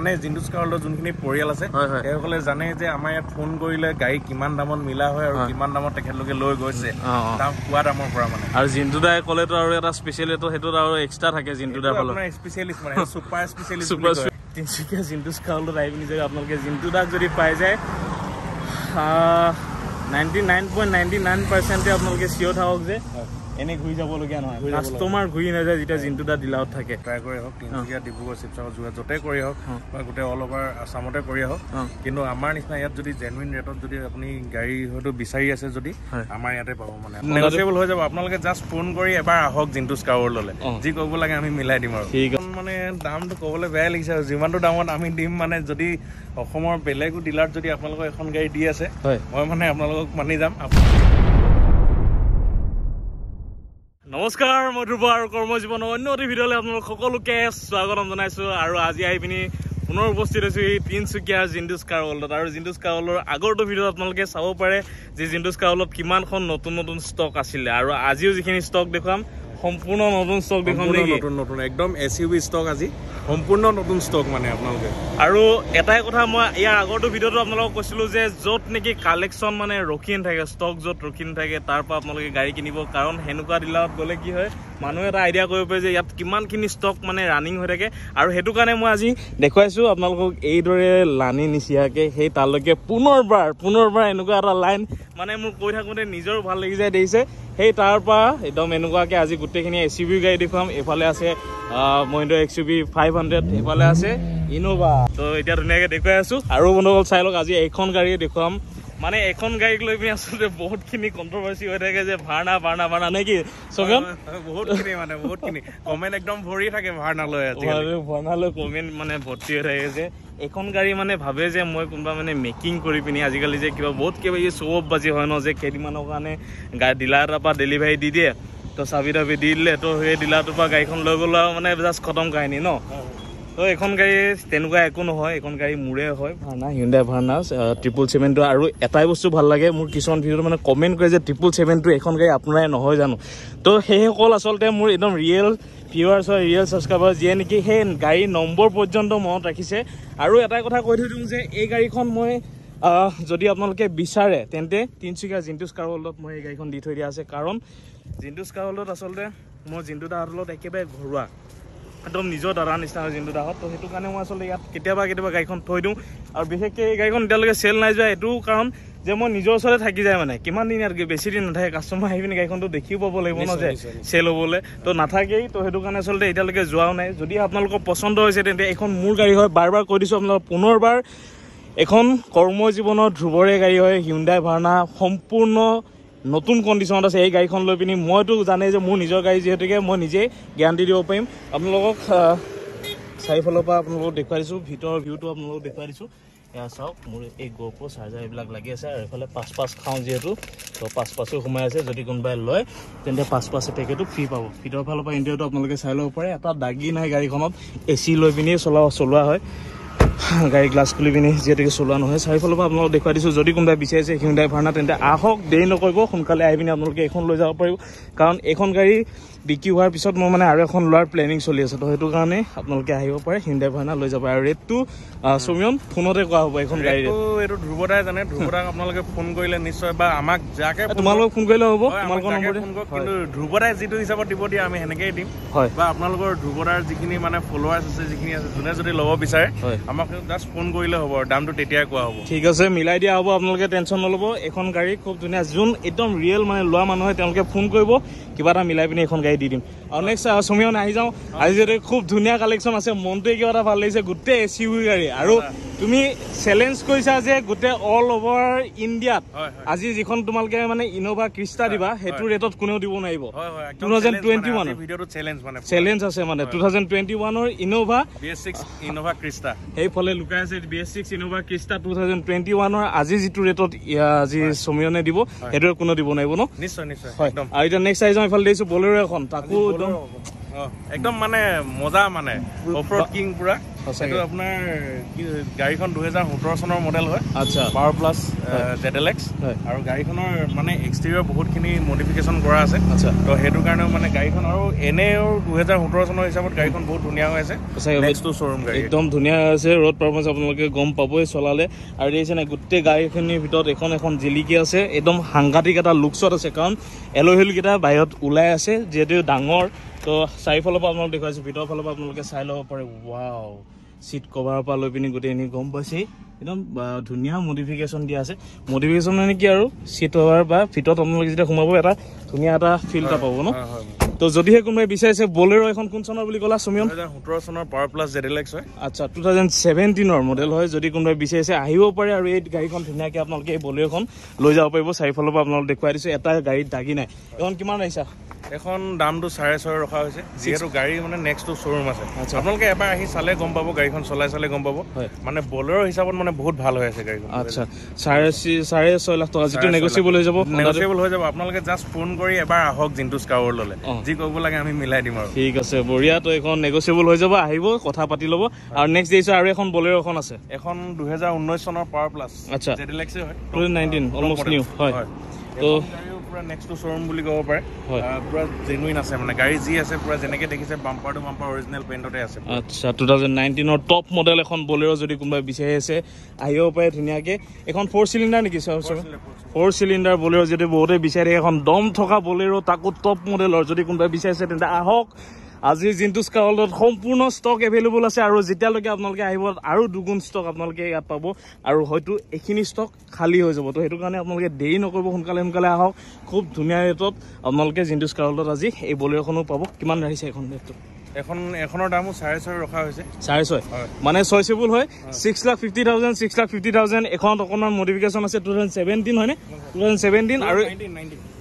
জানে জিন্দুছ কাৰ ৱৰ্ল্ডৰ যোনখিনি পৰিয়াল আছে সেইসকলে জানে যে আমাৰ ইয়াত ফোন কৰিলে গাড়ী কিমান দামত মিলা হয় আৰু কিমান দামত তেখেতলোকে লৈ গৈছে দাম কোৱা দামৰ পৰা মানে আৰু জিন্দুদাই ক'লেতো আৰু এটা স্পেচিয়েল এইটো সেইটোত আৰু এক্সট্ৰা থাকে জিন্দুদাৰ ফালৰ স্পেচিয়েলিষ্ট মানে ছুপাৰ স্পেচিয়েলিষ্ট তিনিচুকীয়া জিন্দুছ কাৰ ৱৰ্ল্ডত আহি পিনি যে আপোনালোকে জিন্দুদাক যদি পাই যায় 99.99% আপোনালোকে চিয়ৰ থাকক যে এনে ঘূৰি যাবলগীয়া নহয় কাষ্টমাৰ ঘূৰি নাযায় যেতিয়া জিন্দুদা ডিলাৰত থাকে ট্ৰাই কৰি হওক তিনিচুকীয়া ডিব্ৰুগড় শিৱসাগৰ যোৰহাট য'তে কৰি হওক বা গোটেই অল অভাৰ আছামতে কৰি হওক কিন্তু আমাৰ নিচিনা ইয়াত যদি জেনুইন ৰেটত যদি আপুনি গাড়ী হয়তো বিচাৰি আছে যদি আমাৰ ইয়াতে পাব মানে নেগচিয়েবল হৈ যাব আপোনালোকে জাষ্ট ফোন কৰি এবাৰ আহক জিন্দুছ কাৰ ৱৰ্ল্ডলৈ যি ক'ব লাগে আমি মিলাই দিম আৰু মানে দামটো ক'বলৈ বেয়া লাগিছে আৰু যিমানটো দামত আমি দিম মানে যদি অসমৰ বেলেগো ডিলাৰত যদি আপোনালোকক এখন গাড়ী দি আছে মই মানে আপোনালোকক মানি যাম নমস্কাৰ মই ধ্ৰুৱ আৰু কৰ্মজীৱনৰ অন্য এটি ভিডিঅ'লৈ আপোনালোক সকলোকে স্বাগতম জনাইছোঁ আৰু আজি আহি পিনি পুনৰ উপস্থিত হৈছোঁ এই তিনিচুকীয়া জিন্দুছ কাৰ ৱৰ্ল্ডত আৰু জিন্দুছ কাৰ ৱৰ্ল্ডৰ আগৰটো ভিডিঅ'ত আপোনালোকে চাব পাৰে যে জিন্দুছ কাৰ ৱৰ্ল্ডত কিমানখন নতুন নতুন ষ্টক আছিলে আৰু আজিও যিখিনি ষ্টক দেখুৱাম সম্পূৰ্ণ নতুন ষ্টক দেখুৱাম নতুন একদম SUV ষ্টক আজি সম্পূৰ্ণ নতুন ষ্টক মানে আপোনালোকে আৰু এটাই কথা মই ইয়াৰ আগৰটো ভিডিঅ'টো আপোনালোকক কৈছিলোঁ যে য'ত নেকি কালেকশ্যন মানে ৰখি নাথাকে ষ্টক য'ত ৰখি নাথাকে তাৰ পৰা আপোনালোকে গাড়ী কিনিব কাৰণ সেনেকুৱা ডিলাৰত গ'লে কি হয় মানুহে এটা আইডিয়া কৰিব পাৰে যে ইয়াত কিমানখিনি ষ্টক মানে ৰানিং হৈ থাকে আৰু সেইটো কাৰণে মই আজি দেখুৱাইছোঁ আপোনালোকক এইদৰে লানি নিচিয়াকৈ সেই তালৈকে পুনৰবাৰ এনেকুৱা এটা লাইন মানে মোৰ কৈ থাকোঁতে নিজৰো ভাল লাগি যায় দেখিছে সেই তাৰ পৰা একদম এনেকুৱাকৈ আজি গোটেইখিনি SUV গাড়ী দেখুৱাম এইফালে আছে মহিন্দ্ৰা XUV 500 এইফালে আছে ইনোভা তো এতিয়া ধুনীয়াকৈ দেখুৱাই আছোঁ আৰু বন্ধুসকল চাই লওক আজি এইখন গাড়ী দেখুৱাম মানে এখন গাড়ীক লৈ পিনি আচলতে বহুতখিনি কণ্ট্ৰভাৰ্চি হৈ থাকে যে ভাড়া নে কি চগন বহুতখিনি কমেণ্ট একদম ভৰি থাকে ভাড়ালৈ কমেণ্ট মানে ভৰ্তি হৈ থাকে যে এখন গাড়ী মানে ভাবে যে মই কোনোবা মানে মেকিং কৰি পিনি আজিকালি যে কিবা বহুত কিবা শ্ব' অফ বাজি হয় ন যে কেইদিনমানৰ কাৰণে ডিলাৰ এটাৰ পৰা ডেলিভাৰী দি দিয়ে তো চাবি তাবি দি দিলে তো সেই ডিলাৰটোৰ পৰা গাড়ীখন লৈ গ'লে আৰু মানে জাষ্ট খতম কাহিনী ন তো এখন গাড়ী তেনেকুৱা একো নহয় এখন গাড়ী মোৰে হয় ভাৰ্না হিউণ্ডাই ভাৰ্না 777 আৰু এটাই বস্তু ভাল লাগে মোৰ কিছুমান ভিডিঅ'ত মানে কমেণ্ট কৰে যে 777 এখন গাড়ী আপোনাৰে নহয় জানো তো সেইসকল আচলতে মোৰ একদম ৰিয়েল ভিউৱাৰ্ছ হয় ৰিয়েল ছাবস্ক্ৰাইবাৰ যিয়ে নেকি সেই গাড়ী নম্বৰ পৰ্যন্ত মনত ৰাখিছে আৰু এটাই কথা কৈ থৈ দিওঁ যে এই গাড়ীখন মই যদি আপোনালোকে বিচাৰে তেন্তে তিনিচুকীয়া জিন্দুছ কাৰ ৱৰ্ল্ডত মই এই গাড়ীখন দি থৈ দিয়া আছে কাৰণ জিন্দুছ কাৰ ৱৰ্ল্ডত আচলতে মই জিন্দুদাহঁতৰ লগত একেবাৰে ঘৰুৱা একদম নিজৰ দাদাৰ নিচিনা হয় জিন্দুদাহঁত তো সেইটো কাৰণে মই আচলতে ইয়াত কেতিয়াবা গাড়ীখন থৈ দিওঁ আৰু বিশেষকৈ এই গাড়ীখন এতিয়ালৈকে চেল নাই যোৱা এইটো কাৰণ যে মই নিজৰ ওচৰতে থাকি যায় মানে কিমান দিন ইয়াত বেছি দিন নাথাকে কাষ্টমাৰ আহি পিনি গাড়ীখনটো দেখিও পাব লাগিব ন যে চেল হ'বলৈ তো নাথাকেই তো সেইটো কাৰণে আচলতে এতিয়ালৈকে যোৱাও নাই যদি আপোনালোকৰ পচন্দ হৈছে তেন্তে এইখন মোৰ গাড়ী হয় বাৰ কৈ দিছোঁ আপোনালোকক পুনৰবাৰ এখন কৰ্মজীৱনৰ ধ্ৰুৱৰে গাড়ী হয় হিউণ্ডাই ভাৰ্না সম্পূৰ্ণ নতুন কণ্ডিশ্যনত আছে এই গাড়ীখন লৈ পিনি মইতো জানেই যে মোৰ নিজৰ গাড়ী যিহেতুকে মই নিজেই গেৰাণ্টি দিব পাৰিম আপোনালোকক চাৰিফালৰ পৰা আপোনালোকক দেখুৱাই দিছোঁ ভিতৰৰ ভিউটো আপোনালোকক দেখুৱাই দিছোঁ এয়া চাওক মোৰ এই GoPro চাৰ্জাৰ এইবিলাক লাগি আছে আৰু এইফালে 5 খাওঁ যিহেতু তো 5 সোমাই আছে যদি কোনোবাই লয় তেন্তে 5 পেকেটো ফ্ৰী পাব ভিতৰৰ ফালৰ পৰা ইণ্টেৰিয়ৰটো আপোনালোকে চাই ল'ব পাৰে এটা দাগি নাই গাড়ীখনত AC লৈ পিনি চলোৱা হয় গাড়ী গ্লাছ খুলি পিনি যিহেতুকে চলোৱা নহয় চাৰিফালৰ পৰা আপোনালোকক দেখুৱাই দিছোঁ যদি কোনোবাই বিচাৰিছে হিউণ্ডাই ভাৰ্না তেন্তে আহক দেৰি নকৰিব সোনকালে আহি পিনি আপোনালোকে এইখন লৈ যাব পাৰিব কাৰণ এইখন গাড়ী বিক্ৰী হোৱাৰ পিছত মই মানে আৰু এখন লোৱাৰ প্লেনিং চলি আছে তো সেইটো কাৰণে আপোনালোকে আহিব পাৰে হিউণ্ডাই ভাৰ্না লৈ যাব আৰু ৰেটটো সুমিয়ন ফোনতে কোৱা হ'ব এইখন গাড়ী এইটো ধ্ৰুৱদাই জানে ধ্ৰুৱদাক আপোনালোকে ফোন কৰিলে নিশ্চয় বা আমাক যাকে তোমালোকক ফোন কৰিলে হ'ব তোমালোকৰ নম্বৰতে কিন্তু ধ্ৰুৱদাই যিটো হিচাপত দিব দিয়ে আমি সেনেকেই দিম হয় বা আপোনালোকৰ ধ্ৰুৱদাৰ যিখিনি মানে ফলোৱাৰ্ছ আছে যিখিনি আছে যোনে যদি ল'ব বিচাৰে আমাক জাষ্ট ফোন কৰিলে হ'ব দামটো তেতিয়াই কোৱা হ'ব ঠিক আছে মিলাই দিয়া হ'ব আপোনালোকে টেনশ্যন নল'ব এইখন গাড়ী খুব ধুনীয়া যোন একদম ৰিয়েল মানে লোৱা মানুহে তেওঁলোকে ফোন কৰিব কিবা এটা মিলাই পিনি এখন গাড়ী দি দিম আৰু নেক্সট সুমিয়ন আহি যাওঁ আজি যদি খুব ধুনীয়া কালেকশ্যন আছে মনটোৱে কিবা এটা ভাল লাগিছে গোটেই SUV গাড়ী আৰু তুমি চেলেঞ্জ কৰিছা যে গোটেই অল অভাৰ ইণ্ডিয়াত আজি যিখন তোমালোকে মানে ইনোভা ক্ৰিষ্টা দিবা সেইটো ৰেটত কোনেও দিব নোৱাৰিব 2021 চেলেঞ্জ আছে মানে 2021ৰ ইনোভা BS6 ইনোভা ক্ৰিষ্টা সেইফালে লুকাই আছে BS6 ইনোভা ক্ৰিষ্টা 2021ৰ আজি যিটো ৰেটত আজি সুমিয়নে দিব সেইটো কোনো দিব নোৱাৰিব ন নিশ্চয় একদম আৰু এতিয়া নেক্সট আহি যাওঁ এইফালে দিছোঁ বলেৰো এখন তাকো একদম একদম মানে মজা মানে অফৰোড কিং পুৰা এইটো আপোনাৰ গাড়ীখন 2017 চনৰ মডেল হয় আচ্ছা পাৱাৰ প্লাছ ZLX আৰু গাড়ীখনৰ মানে এক্সটেৰিয়ৰ বহুতখিনি মডিফিকেশ্যন কৰা আছে আচ্ছা তো সেইটো কাৰণেও মানে গাড়ীখন আৰু এনেও 2017 চনৰ হিচাপত গাড়ীখন বহুত ধুনীয়া হৈ আছে নেক্সট টু শ্ব'ৰুম গাড়ী একদম ধুনীয়া আছে ৰোড পাৰফৰ্মেঞ্চ আপোনালোকে গম পাবই চলালে আৰু দেখিছে নাই গোটেই গাড়ীখিনিৰ ভিতৰত এখন জিলিকি আছে একদম সাংঘাতিক এটা লুকছত আছে কাৰণ এলয় হুইলকেইটা বাহিৰত ওলাই আছে যিহেতু ডাঙৰ তো চাৰিফালৰ পৰা আপোনালোকে দেখুৱাইছোঁ ভিতৰৰ ফালৰ পৰা আপোনালোকে চাই ল'ব পাৰে ৱাও চিট কভাৰৰ পৰা লৈ পিনি গোটেইখিনি গম পাইছে একদম ধুনীয়া মডিফিকেশ্যন দিয়া আছে মডিফিকেশ্যন মানে কি আৰু চিট কভাৰ বা ভিতৰত আপোনালোকে যেতিয়া সোমাব এটা ধুনীয়া এটা ফিল এটা পাব ন তো যদিহে কোনোবাই বিচাৰিছে বলেৰো এখন কোন চনৰ বুলি ক'লা সুমিয়ন 2017 চনৰ পাৱাৰ প্লাছ ZLX হয় আচ্ছা 2017ৰ মডেল হয় যদি কোনোবাই বিচাৰিছে আহিব পাৰে আৰু এই গাড়ীখন ধুনীয়াকৈ আপোনালোকে এই বলেৰোখন লৈ যাব পাৰিব চাৰিফালৰ পৰা আপোনালোকে দেখুৱাই দিছোঁ এটা গাড়ীত দাগি নাই এখন কিমান আহিছা এখন দামটো 6.5 ৰখা হৈছে যিহেতু গাড়ী মানে নেক্সট টু শ্ব'ৰুম আছে আপোনালোকে এবাৰ আহি চালে গম পাব গাড়ীখন চলাই চালে গম পাব মানে বলেৰো হিচাপত মানে বহুত ভাল হৈ আছে গাড়ীখন আচ্ছা 6.5 লাখ টকা যিটো নেগচিয়েবল হৈ যাব আপোনালোকে জাষ্ট ফোন কৰি এবাৰ আহক জিন্টুছ কাৰৰ ল'লে যি ক'ব লাগে আমি মিলাই দিম আৰু ঠিক আছে বঢ়িয়া তো এখন নেগচিয়েবল হৈ যাব আহিব কথা পাতি ল'ব আৰু নেক্সট দেখিছোঁ আৰু এখন বলেৰো এখন আছে এখন 2019 চনৰ পাৱাৰ প্লাছ আচ্ছা ZLX হয় 2019 অলমষ্ট নিউ হয় তো পুৰা নেক্সট টু শ্ব'ৰুম বুলি ক'ব পাৰে পুৰা জেনুইন আছে মানে গাড়ী যি আছে পুৰা যেনেকৈ দেখিছে বাম্পাৰ টু বাম্পাৰ অৰিজিনেল পেইণ্টতে আছে আচ্ছা 2019ৰ টপ মডেল এখন বলেৰো যদি কোনোবাই বিচাৰি আছে আহিব পাৰে ধুনীয়াকৈ এখন 4 চিলিণ্ডাৰ নেকি 4 চিলিণ্ডাৰ বলেৰো যদি বহুতে বিচাৰে এখন দম থকা বলেৰো তাকো টপ মডেলৰ যদি কোনোবাই বিচাৰিছে তেন্তে আহক আজি জিন্টুছ কাৰ ৱৰ্ল্ডত সম্পূৰ্ণ ষ্টক এভেইলেবল আছে আৰু যেতিয়ালৈকে আপোনালোকে আহিব আৰু দুগুণ ষ্টক আপোনালোকে ইয়াত পাব আৰু হয়তো এইখিনি ষ্টক খালী হৈ যাব তো সেইটো কাৰণে আপোনালোকে দেৰি নকৰিব সোনকালে আহক খুব ধুনীয়া ৰেটত আপোনালোকে জিন্টুছ কাৰ ৱৰ্ল্ডত আজি এই বলেৰোখনো পাব কিমান ৰাখিছে এখন ৰেটটো এখনৰ দামো 6.5 ৰখা হৈছে 6.5 মানে চইচেবল হয় 6,50,000 এখনত অকণমান মডিফিকেশ্যন আছে 2017 হয়নে 2017 আৰু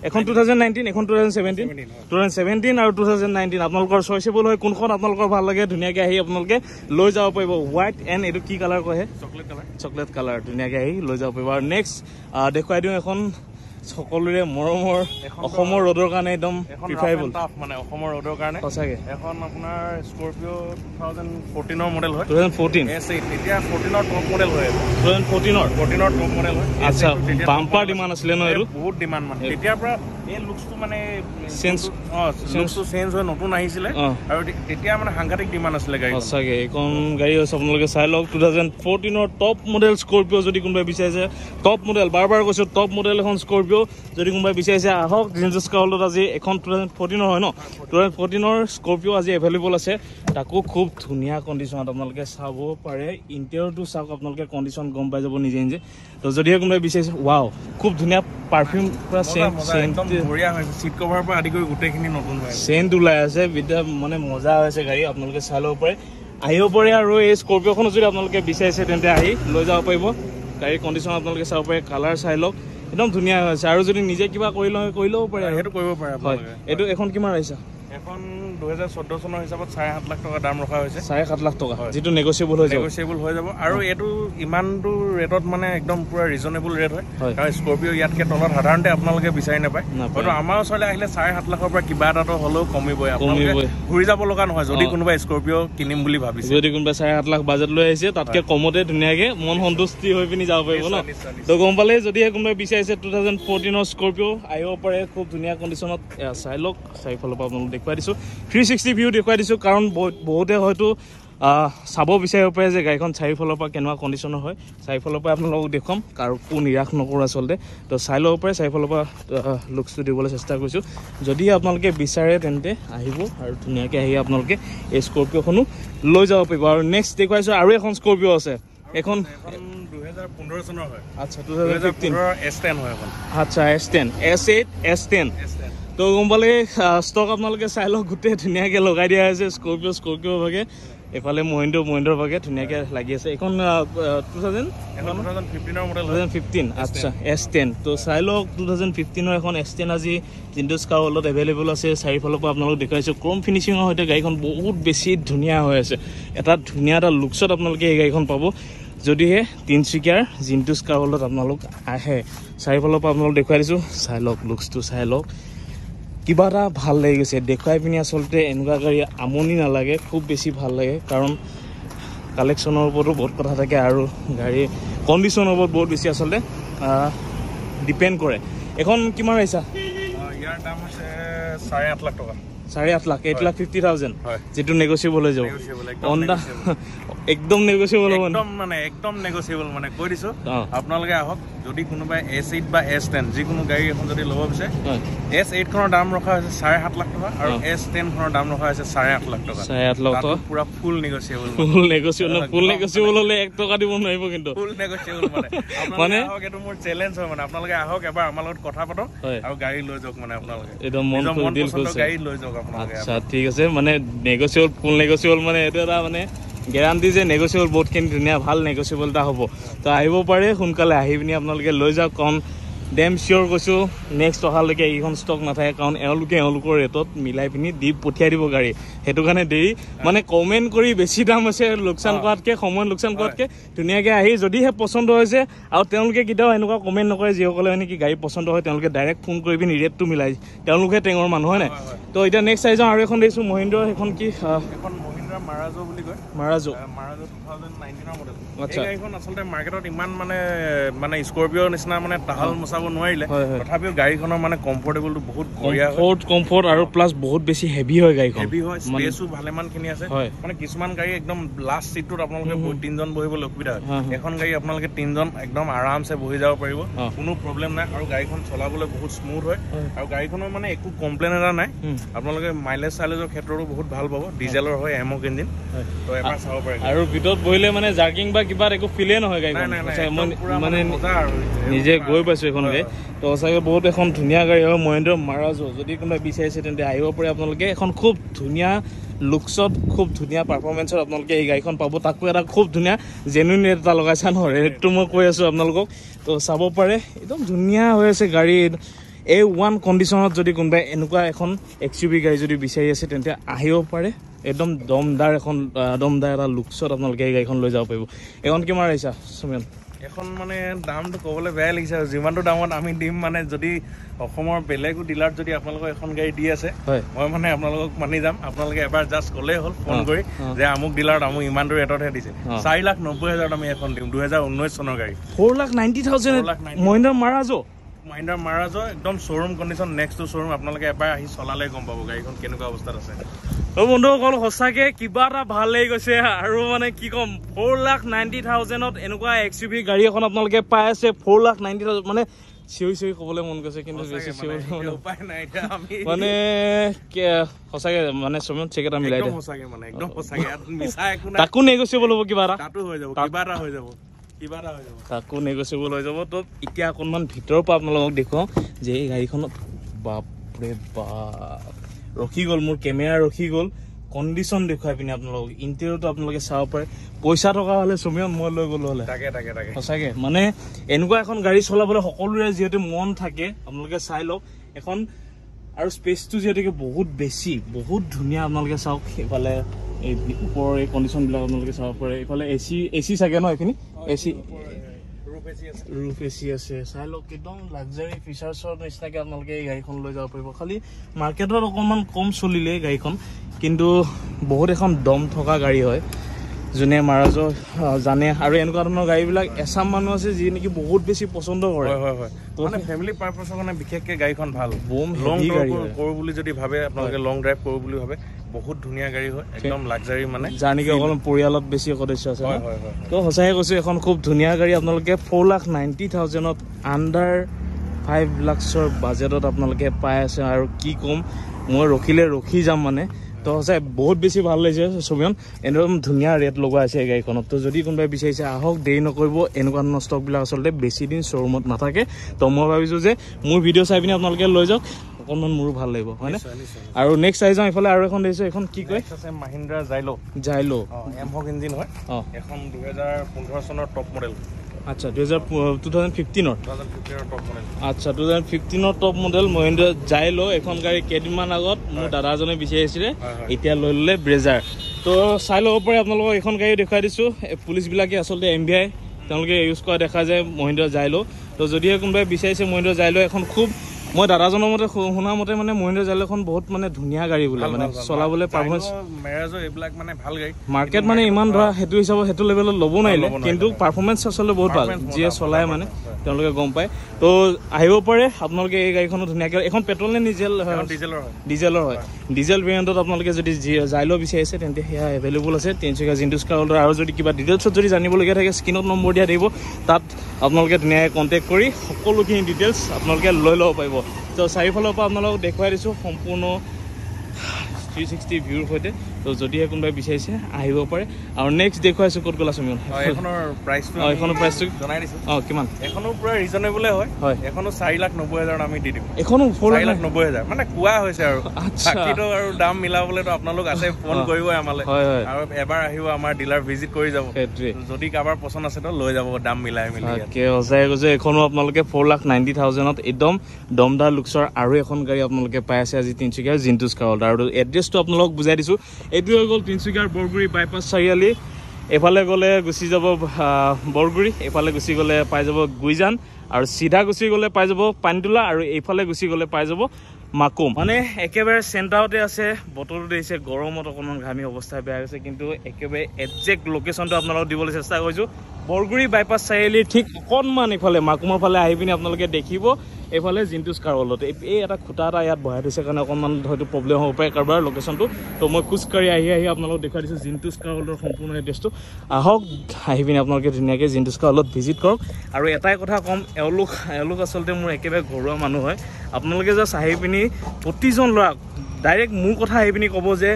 এখন 2019 এখন 2017 আৰু 2019 আপোনালোকৰ চইচেবল হয় কোনখন আপোনালোকৰ ভাল লাগে ধুনীয়াকৈ আহি আপোনালোকে লৈ যাব পাৰিব হোৱাইট এণ্ড এইটো কি কালাৰ কয় চকলেট কালাৰ ধুনীয়াকৈ আহি লৈ যাব পাৰিব আৰু নেক্সট দেখুৱাই দিওঁ এখন সকলোৰে মৰমৰ অসমৰ ৰ'দৰ কাৰণে একদম প্ৰিফাৰেবল মানে অসমৰ ৰ'দৰ কাৰণে সঁচাকৈ এখন আপোনাৰ স্কৰপিঅ' 2014ৰ মডেল হয় 2014 এতিয়া 14ৰ টপ মডেল হয় 2014ৰ টপ মডেল হয় আচ্ছা বাম্পাৰ ডিমাণ্ড আছিলে ন এইটো বহুত ডিমাণ্ড মানে তেতিয়াৰ পৰা এই লুকছটো মানে চেঞ্জ হৈ নতুন আহিছিলে আৰু তেতিয়া মানে সাংঘাতিক ডিমাণ্ড আছিলে গাড়ী সঁচাকৈ এইখন গাড়ী হৈছে আপোনালোকে চাই লওক 2014ৰ টপ মডেল স্কৰপিঅ' যদি কোনোবাই বিচাৰিছে টপ মডেল বাৰ কৈছোঁ টপ মডেল এখন স্কৰপিঅ' যদি কোনোবাই বিচাৰিছে আহক জিন্টুছ কাৰ ৱৰ্ল্ডত আজি এখন 2014ৰ হয় ন 2014ৰ স্কৰপিঅ' আজি এভেইলেবল আছে তাকো খুব ধুনীয়া কণ্ডিশ্যনত আপোনালোকে চাব পাৰে ইণ্টেৰিয়ৰটো চাওক আপোনালোকে কণ্ডিশ্যন গম পাই যাব নিজে তো যদিহে কোনোবাই বিচাৰিছে ৱাও খুব ধুনীয়া পাৰফিউম পুৰা চিট কভাৰৰ পৰা আদি কৰি গোটেইখিনি নতুন হয় চেণ্ট ওলাই আছে বিদ্যা মানে মজা হৈছে গাড়ী আপোনালোকে চাই ল'ব পাৰে আহিব পাৰে আৰু এই স্কৰপিঅ'খনো যদি আপোনালোকে বিচাৰিছে তেন্তে আহি লৈ যাব পাৰিব গাড়ীৰ কণ্ডিশ্যন আপোনালোকে চাব পাৰে কালাৰ চাই লওক একদম ধুনীয়া হৈছে আৰু যদি নিজে কিবা কৰি ল'ব পাৰে সেইটো কৰিব পাৰে হয় এইটো এখন কিমান আহিছে এখন 2014 চনৰ হিচাপত 7.5 লাখ টকা দাম ৰখা হৈছে 7.5 লাখ টকা যিটো নেগচিয়েবল হৈ যাব আৰু এইটো ইমানটো ৰেটত মানে একদম পুৰা ৰিজনেবল ৰেট হয় কাৰণ স্কৰপিঅ' ইয়াতকৈ তলত সাধাৰণতে আপোনালোকে বিচাৰি নাপায় হয়তো আমাৰ ওচৰলৈ আহিলে 7.5 লাখৰ পৰা কিবা এটাতো হ'লেও কমিবই আপোনালোকে ঘূৰি যাব লগা নহয় যদি কোনোবাই স্কৰপিঅ' কিনিম বুলি ভাবিছে যদি কোনোবাই 7.5 লাখ বাজেট লৈ আহিছে তাতকৈ কমতে ধুনীয়াকৈ মন সন্তুষ্টি হৈ পিনি যাব পাৰিব ন তো গম পালে যদিহে কোনোবাই বিচাৰিছে 2014ৰ স্কৰপিঅ' আহিব পাৰে খুব ধুনীয়া কণ্ডিশ্যনত চাই লওক চাৰিফালৰ পৰা আপোনালোক দেখুৱাই দিছোঁ 360 ভিউ দেখুৱাই দিছোঁ কাৰণ বহুতে হয়তো চাব বিচাৰিব পাৰে যে গাড়ীখন চাৰিফালৰ পৰা কেনেকুৱা কণ্ডিশ্যনৰ হয় চাৰিফালৰ পৰা আপোনালোকক দেখুৱাম কাৰো নিৰাশ নকৰোঁ আচলতে তো চাই ল'ব পাৰে চাৰিফালৰ পৰা লুকছটো দিবলৈ চেষ্টা কৰিছোঁ যদি আপোনালোকে বিচাৰে তেন্তে আহিব আৰু ধুনীয়াকৈ আহি আপোনালোকে এই স্কৰপিঅ'খনো লৈ যাব পাৰিব আৰু নেক্সট দেখুৱাইছোঁ আৰু এখন স্কৰপিঅ' আছে এখন 2015 চনৰ হয় আচ্ছা 2015 S10 হয় এখন আচ্ছা S10 S8 S10 তো গম পালে ষ্টক আপোনালোকে চাই লওক গোটেই ধুনীয়াকৈ লগাই দিয়া হৈছে স্কৰপিঅ' ভাগে এফালে মহিন্দ্ৰৰ ভাগে ধুনীয়াকৈ লাগি আছে এইখন 2015ৰ মডেল 2015 আচ্ছা S10 তো চাই লওক 2015ৰ এখন S10 আজি জিন্টুছ কাৰ ৱৰ্ল্ডত এভেইলেবল আছে চাৰিফালৰ পৰা আপোনালোক দেখুৱাইছোঁ ক্ৰম ফিনিচিঙৰ সৈতে গাড়ীখন বহুত বেছি ধুনীয়া হৈ আছে এটা ধুনীয়া এটা লুকছত আপোনালোকে এই গাড়ীখন পাব যদিহে তিনিচুকীয়াৰ জিন্টুছ কাৰ ৱৰ্ল্ডত আপোনালোক আহে চাৰিফালৰ পৰা আপোনালোক দেখুৱাই দিছোঁ চাই লওক লুকছটো চাই লওক কিবা এটা ভাল লাগি গৈছে দেখুৱাই পিনি আচলতে এনেকুৱা গাড়ী আমনি নালাগে খুব বেছি ভাল লাগে কাৰণ কালেকশ্যনৰ ওপৰতো বহুত কথা থাকে আৰু গাড়ী কণ্ডিশ্যনৰ ওপৰত বহুত বেছি আচলতে ডিপেণ্ড কৰে এখন কিমান আহিছা ইয়াৰ দাম হৈছে 8.5 লাখ টকা 8.5 লাখ 8,50,000 যেটো নেগোচিয়েবল হৈ যাব একদম নেগোচিয়েবল হ'ব একদম নেগোচিয়েবল মানে কৈ দিছো আপোনালোকে আহক যদি কোনোবাই S8 বা S10 যিকোনো গাড়ী এখন যদি ল'ব বিচাৰে S8 খনৰ দাম ৰখা হৈছে 7.5 লাখ টকা আৰু S10 খনৰ দাম ৰখা হৈছে 8.5 লাখ টকা 8.5 লাখ টকা পুৰা ফুল নেগোচিয়েবল হলে 1 টকা দিব নোৱাৰিব কিন্তু ফুল নেগোচিয়েবল মানে আহক এটো মোৰ চ্যালেঞ্জ হয় মানে আপোনালোকে আহক এবাৰ আমাৰ লগত কথা পাতক আৰু গাড়ী লৈ যাওক মানে আপোনালোকে একদম মন দিল কৈছে গাড়ী লৈ যাওক আপোনালোকে আচ্ছা ঠিক আছে মানে নেগোচিয়েবল ফুল নেগোচিয়েবল মানে এটো এটা মানে গ্যাৰান্টি যে নেগোচিয়েবল বহুতখিনি ধুনীয়া ভাল নেগোচিয়েবল এটা হ'ব তো আহিব পাৰে সোনকালে আহি পিনি আপোনালোকে লৈ যাওক কাৰণ ডেম চিয়'ৰ কৈছোঁ নেক্সট অহালৈকে এইখন ষ্টক নাথাকে কাৰণ এওঁলোকৰ ৰেটত মিলাই পিনি দি পঠিয়াই দিব গাড়ী সেইটো কাৰণে দেৰি মানে কমেণ্ট কৰি বেছি দাম হৈছে লোকচান কৰাতকৈ সময় লোকচান কৰাতকৈ ধুনীয়াকৈ আহি যদিহে পচন্দ হৈছে আৰু তেওঁলোকে কেতিয়াও এনেকুৱা কমেণ্ট নকৰে যিসকলে মানে কি গাড়ী পচন্দ হয় তেওঁলোকে ডাইৰেক্ট ফোন কৰি পিনি ৰেটটো মিলাই তেওঁলোকে টেঙৰ মানুহ হয় নাই তো এতিয়া নেক্সট চাই যাওঁ আৰু এখন দেখিছোঁ মহিন্দ্ৰ সেইখন কি মাৰাজো বুলি কয় মাৰাজো 2019 মডেল এই গাড়ীখন আচলতে মাৰ্কেটত ইমান মানে স্কৰপিঅ'ৰ নিচিনা মানে তাহাল মচাব নোৱাৰিলে তথাপিও গাড়ীখনৰ মানে কমফৰ্টেবলটো বহুত বঢ়িয়া কমফৰ্ট আৰু প্লাছ বহুত বেছি হেভি হয় গাড়ীখন হেভি হয় স্পেচো ভালেমানখিনি আছে মানে কিছুমান গাড়ী একদম লাষ্ট সিটটোত আপোনালোকে তিনজন বহিবলৈ অসুবিধা হয় এখন গাড়ী আপোনালোকে তিনজন একদম আৰামছে বহি যাব পাৰিব কোনো প্ৰব্লেম নাই আৰু গাড়ীখন চলাবলৈ বহুত স্মুথ হয় আৰু গাড়ীখনৰ মানে একো কমপ্লেইন এটা নাই আপোনালোকে মাইলেজ চাইলেজৰ ক্ষেত্ৰতো বহুত ভাল পাব ডিজেলৰ হয় এমক ইঞ্জিন তো এবাৰ চাব পাৰে আৰু ভিতৰত বহিলে মানে জাৰ্কিং বা কিবা একো ফিলে নহয় গাড়ীখন মানে নিজে গৈ পাইছো এখন গাড়ী তো সঁচাকৈ বহুত এখন ধুনীয়া গাড়ী হয় মহিন্দ্ৰ মাৰাজো যদি কোনোবাই বিচাৰিছে তেন্তে আহিব পাৰে আপোনালোকে এখন খুব ধুনীয়া লুকছত খুব ধুনীয়া পাৰফৰ্মেঞ্চত আপোনালোকে এই গাড়ীখন পাব তাকো এটা খুব ধুনীয়া জেনুইন ৰেট এটা লগাইছা নহয় ৰেটটো মই কৈ আছোঁ আপোনালোকক তো চাব পাৰে একদম ধুনীয়া হৈ আছে গাড়ী A1 কণ্ডিশ্যনত যদি কোনোবাই এনেকুৱা এখন XUV গাড়ী যদি বিচাৰি আছে তেন্তে আহিব পাৰে একদম দমদাৰ এটা লুকছত আপোনালোকে এই গাড়ীখন লৈ যাব পাৰিব এখন কিমান আহিছা সুমিয়ন এখন মানে দামটো ক'বলৈ বেয়া লাগিছে আৰু যিমানটো দামত আমি দিম মানে যদি অসমৰ বেলেগো ডিলাৰত যদি আপোনালোকক এখন গাড়ী দি আছে মই মানে আপোনালোকক মানি যাম আপোনালোকে এবাৰ জাষ্ট ক'লেই হ'ল ফোন কৰি যে আমুক ডিলাৰত আমুক ইমানটো ৰেটতহে দিছে 4,90,000 আমি এখন দিম 2019 চনৰ গাড়ী 4,90,000 মহিন্দ্ৰ মাৰাজো একদম showroom condition next to showroom আপোনালোকে এবাৰ আহি চলালে গম পাব গাড়ীখন কেনেকুৱা অৱস্থাত আছে বন্ধুসকল সঁচাকে কিবা এটা ভাল লাগি গৈছে আৰু মানে কি ক'ম 4,90,000ত এনেকুৱা XUV গাড়ী এখন আপোনালোকে পাই আছে 4,90,000 মানে চিঞৰি ক'বলৈ মন গৈছে কিন্তু বেছি চিঞৰি উপায় নাই মানে সঁচাকে মানে চমত চেক এটা মিলাই তাকো নেগোচিয়েবল হ'ব কিবা এটা তাকো নেগোচিয়েবল হৈ যাব তো এতিয়া অকণমান ভিতৰৰ পৰা আপোনালোকক দেখুৱাওঁ যে এই গাড়ীখনত বাপৰে বাপ ৰখি গ'ল মোৰ কেমেৰা ৰখি গ'ল কণ্ডিশ্যন দেখুৱাই পিনে আপোনালোকক ইণ্টেৰিয়ৰটো আপোনালোকে চাব পাৰে পইচা থকা হ'লে চমিয়ন মই লৈ গ'লো হ'লে সঁচাকে মানে এনেকুৱা এখন গাড়ী চলাবলৈ সকলোৰে যিহেতু মন থাকে আপোনালোকে চাই লওক এখন আৰু স্পেচটো যিহেতুকে বহুত বেছি বহুত ধুনীয়া আপোনালোকে চাওক এইফালে এই ওপৰৰ এই কণ্ডিশ্যনবিলাক আপোনালোকে চাব পাৰে এইফালে এচি চাগে ন এইখিনি এচি ৰূফ এচি আছে চাই লওক একদম লাক্সাৰী ফিচাৰ্ছৰ নিচিনাকৈ আপোনালোকে এই গাড়ীখন লৈ যাব পাৰিব খালি মাৰ্কেটত অকণমান কম চলিলে এই গাড়ীখন কিন্তু বহুত এখন দম থকা গাড়ী হয় যোনে মাৰাজো জানে আৰু এনেকুৱা ধৰণৰ গাড়ীবিলাক এছাম মানুহ আছে যি নেকি বহুত বেছি পচন্দ কৰে মানে ফেমিলি পাৰপাছৰ কাৰণে বিশেষকৈ গাড়ীখন ভাল লং ড্ৰাইভ কৰোঁ বুলি যদি ভাবে আপোনালোকে লং ড্ৰাইভ কৰোঁ বুলি ভাবে বহুত ধুনীয়া গাড়ী হয় একদম লাক্সাৰী মানে যাৰ নেকি অকণমান পৰিয়ালত বেছি সদস্য আছে তো সঁচাকৈ কৈছোঁ এখন খুব ধুনীয়া গাড়ী আপোনালোকে 4,90,000ত আণ্ডাৰ 5 লাখৰ বাজেটত আপোনালোকে পাই আছে আৰু কি ক'ম মই ৰখিলে ৰখি যাম মানে তো সঁচাই বহুত বেছি ভাল লাগিছে চমিয়ন একদম ধুনীয়া ৰেট লগোৱা আছে এই গাড়ীখনত তো যদি কোনোবাই বিচাৰিছে আহক দেৰি নকৰিব এনেকুৱা ধৰণৰ ষ্টকবিলাক আচলতে বেছি দিন শ্ব'ৰুমত নাথাকে তো মই ভাবিছোঁ যে মোৰ ভিডিঅ' চাই পিনি আপোনালোকে লৈ যাওক অকণমান মোৰো ভাল লাগিব হয়নে আৰু নেক্সট চাই যাওঁ এইফালে আৰু এখন দেখিছোঁ এখন কি কয় মাহিন্দ্ৰা জাইলো এমহক ইঞ্জিন হয় এখন 2015 চনৰ টপ মডেল আচ্ছা 2015ৰ আচ্ছা 2015ৰ টপ মডেল মহিন্দ্ৰ জাইলো এখন গাড়ী কেইদিনমান আগত মোৰ দাদা এজনে বিচাৰিছিলে এতিয়া লৈ ল'লে ব্ৰেজাৰ তো চাই ল'ব পাৰে আপোনালোকক এইখন গাড়ী দেখুৱাই দিছোঁ পুলিচবিলাকে আচলতে MVI তেওঁলোকে ইউজ কৰা দেখা যায় মহিন্দ্ৰ জাইলো তো যদিহে কোনোবাই বিচাৰিছে মহিন্দ্ৰ জাইলো এখন খুব মই দাদাজনৰ মতে শুনা মতে মানে মহিন্দ্ৰা জাইলোখন বহুত মানে ধুনীয়া গাড়ী বোলে মানে চলাবলৈ পাৰফৰ্মেন্স মেৰাজো এইবিলাক মানে ভাল গাড়ী মাৰ্কেট মানে ইমান ধৰা সেইটো হিচাপত সেইটো লেভেলত ল'ব নোৱাৰিলে কিন্তু পাৰফৰ্মেন্স আচলতে বহুত ভাল যিয়ে চলাই মানে তেওঁলোকে গম পায় তো আহিব পাৰে আপোনালোকে এই গাড়ীখনো ধুনীয়াকৈ এখন পেট্ৰল নে ডিজেলৰ হয় ডিজেল ভেৰিয়েণ্টত আপোনালোকে যদি জাইলো বিচাৰিছে তেন্তে সেয়া এভেইলেবল আছে তিনিচুকীয়া জিন্টুছ কাৰ ৱৰ্ল্ডৰ আৰু যদি কিবা ডিটেইলছত যদি জানিবলগীয়া থাকে স্ক্ৰীণত নম্বৰ দিয়া থাকিব তাত আপোনালোকে ধুনীয়াকৈ কণ্টেক্ট কৰি সকলোখিনি ডিটেইলছ আপোনালোকে লৈ ল'ব পাৰিব তো চাৰিওফালৰ পৰা আপোনালোকক দেখুৱাই দিছোঁ সম্পূৰ্ণ 360 ভিউৰ সৈতে তো যদিহে কোনোবাই বিচাৰিছে আহিব পাৰে আৰু নেক্সট দেখুৱাইছোঁ ক'ত গ'লা চমিয়ন এখনৰ প্ৰাইচটো জনাই দিছোঁ কিমান এখনো পুৰা ৰিজনেবলে হয় এখনো 4,90,000 আমি দি দিম এখনো 4,90,000 মানে কোৱা হৈছে আৰু বাকিটো আৰু দাম মিলাবলেতো আপোনালোক আছে ফোন কৰিবই আমালৈ আৰু এবাৰ আহিব আমাৰ ডিলাৰ ভিজিট কৰি যাব যদি কাৰোবাৰ পছন্দ আছে তো লৈ যাব দাম মিলাই সঁচাই কৈছে এখনো আপোনালোকে 4,90,000ত একদম দমদাৰ লুকছৰ আৰু এখন গাড়ী আপোনালোকে পাই আছে আজি তিনিচুকীয়াৰ জিন্টুছ কাৰ ৱৰ্ল্ড আৰু এড্ৰেছটো আপোনালোকক বুজাই দিছোঁ এইটো হৈ গ'ল তিনিচুকীয়াৰ বৰগুৰি বাইপাছ চাৰিআলি এফালে গ'লে গুচি যাব বৰগুৰি এফালে গুচি গ'লে পাই যাব গুইজান আৰু চিধা গুচি গ'লে পাই যাব পানীতোলা আৰু এইফালে গুচি গ'লে পাই যাব মাকুম মানে একেবাৰে চেণ্টাৰতে আছে বতৰটো দেখিছে গৰমত অকণমান ঘামি অৱস্থা বেয়া হৈছে কিন্তু একেবাৰে একজেক্ট লোকেশ্যনটো আপোনালোকক দিবলৈ চেষ্টা কৰিছোঁ বৰগুৰি বাইপাছ চাৰিআলি ঠিক অকণমান ইফালে মাকুমৰ ফালে আহি পিনি আপোনালোকে দেখিব এইফালে জিন্টুছ কাৰ ৱৰ্ল্ডত এই এটা খুটা এটা ইয়াত বহাই থৈছে কাৰণে অকণমান হয়তো প্ৰব্লেম হ'ব পাৰে কাৰোবাৰ লোকেশ্যনটো তো মই খোজকাঢ়ি আহি আপোনালোকক দেখুৱাই দিছোঁ জিন্টুছ কাৰ ৱৰ্ল্ডৰ সম্পূৰ্ণ এড্ৰেছটো আহক আহি পিনি আপোনালোকে ধুনীয়াকৈ জিন্টুছ কাৰ ৱৰ্ল্ডত ভিজিট কৰক আৰু এটাই কথা ক'ম এওঁলোক আচলতে মোৰ একেবাৰে ঘৰুৱা মানুহ হয় আপোনালোকে জাষ্ট আহি পিনি প্ৰতিজন ল'ৰাক ডাইৰেক্ট মোৰ কথা আহি পিনি ক'ব যে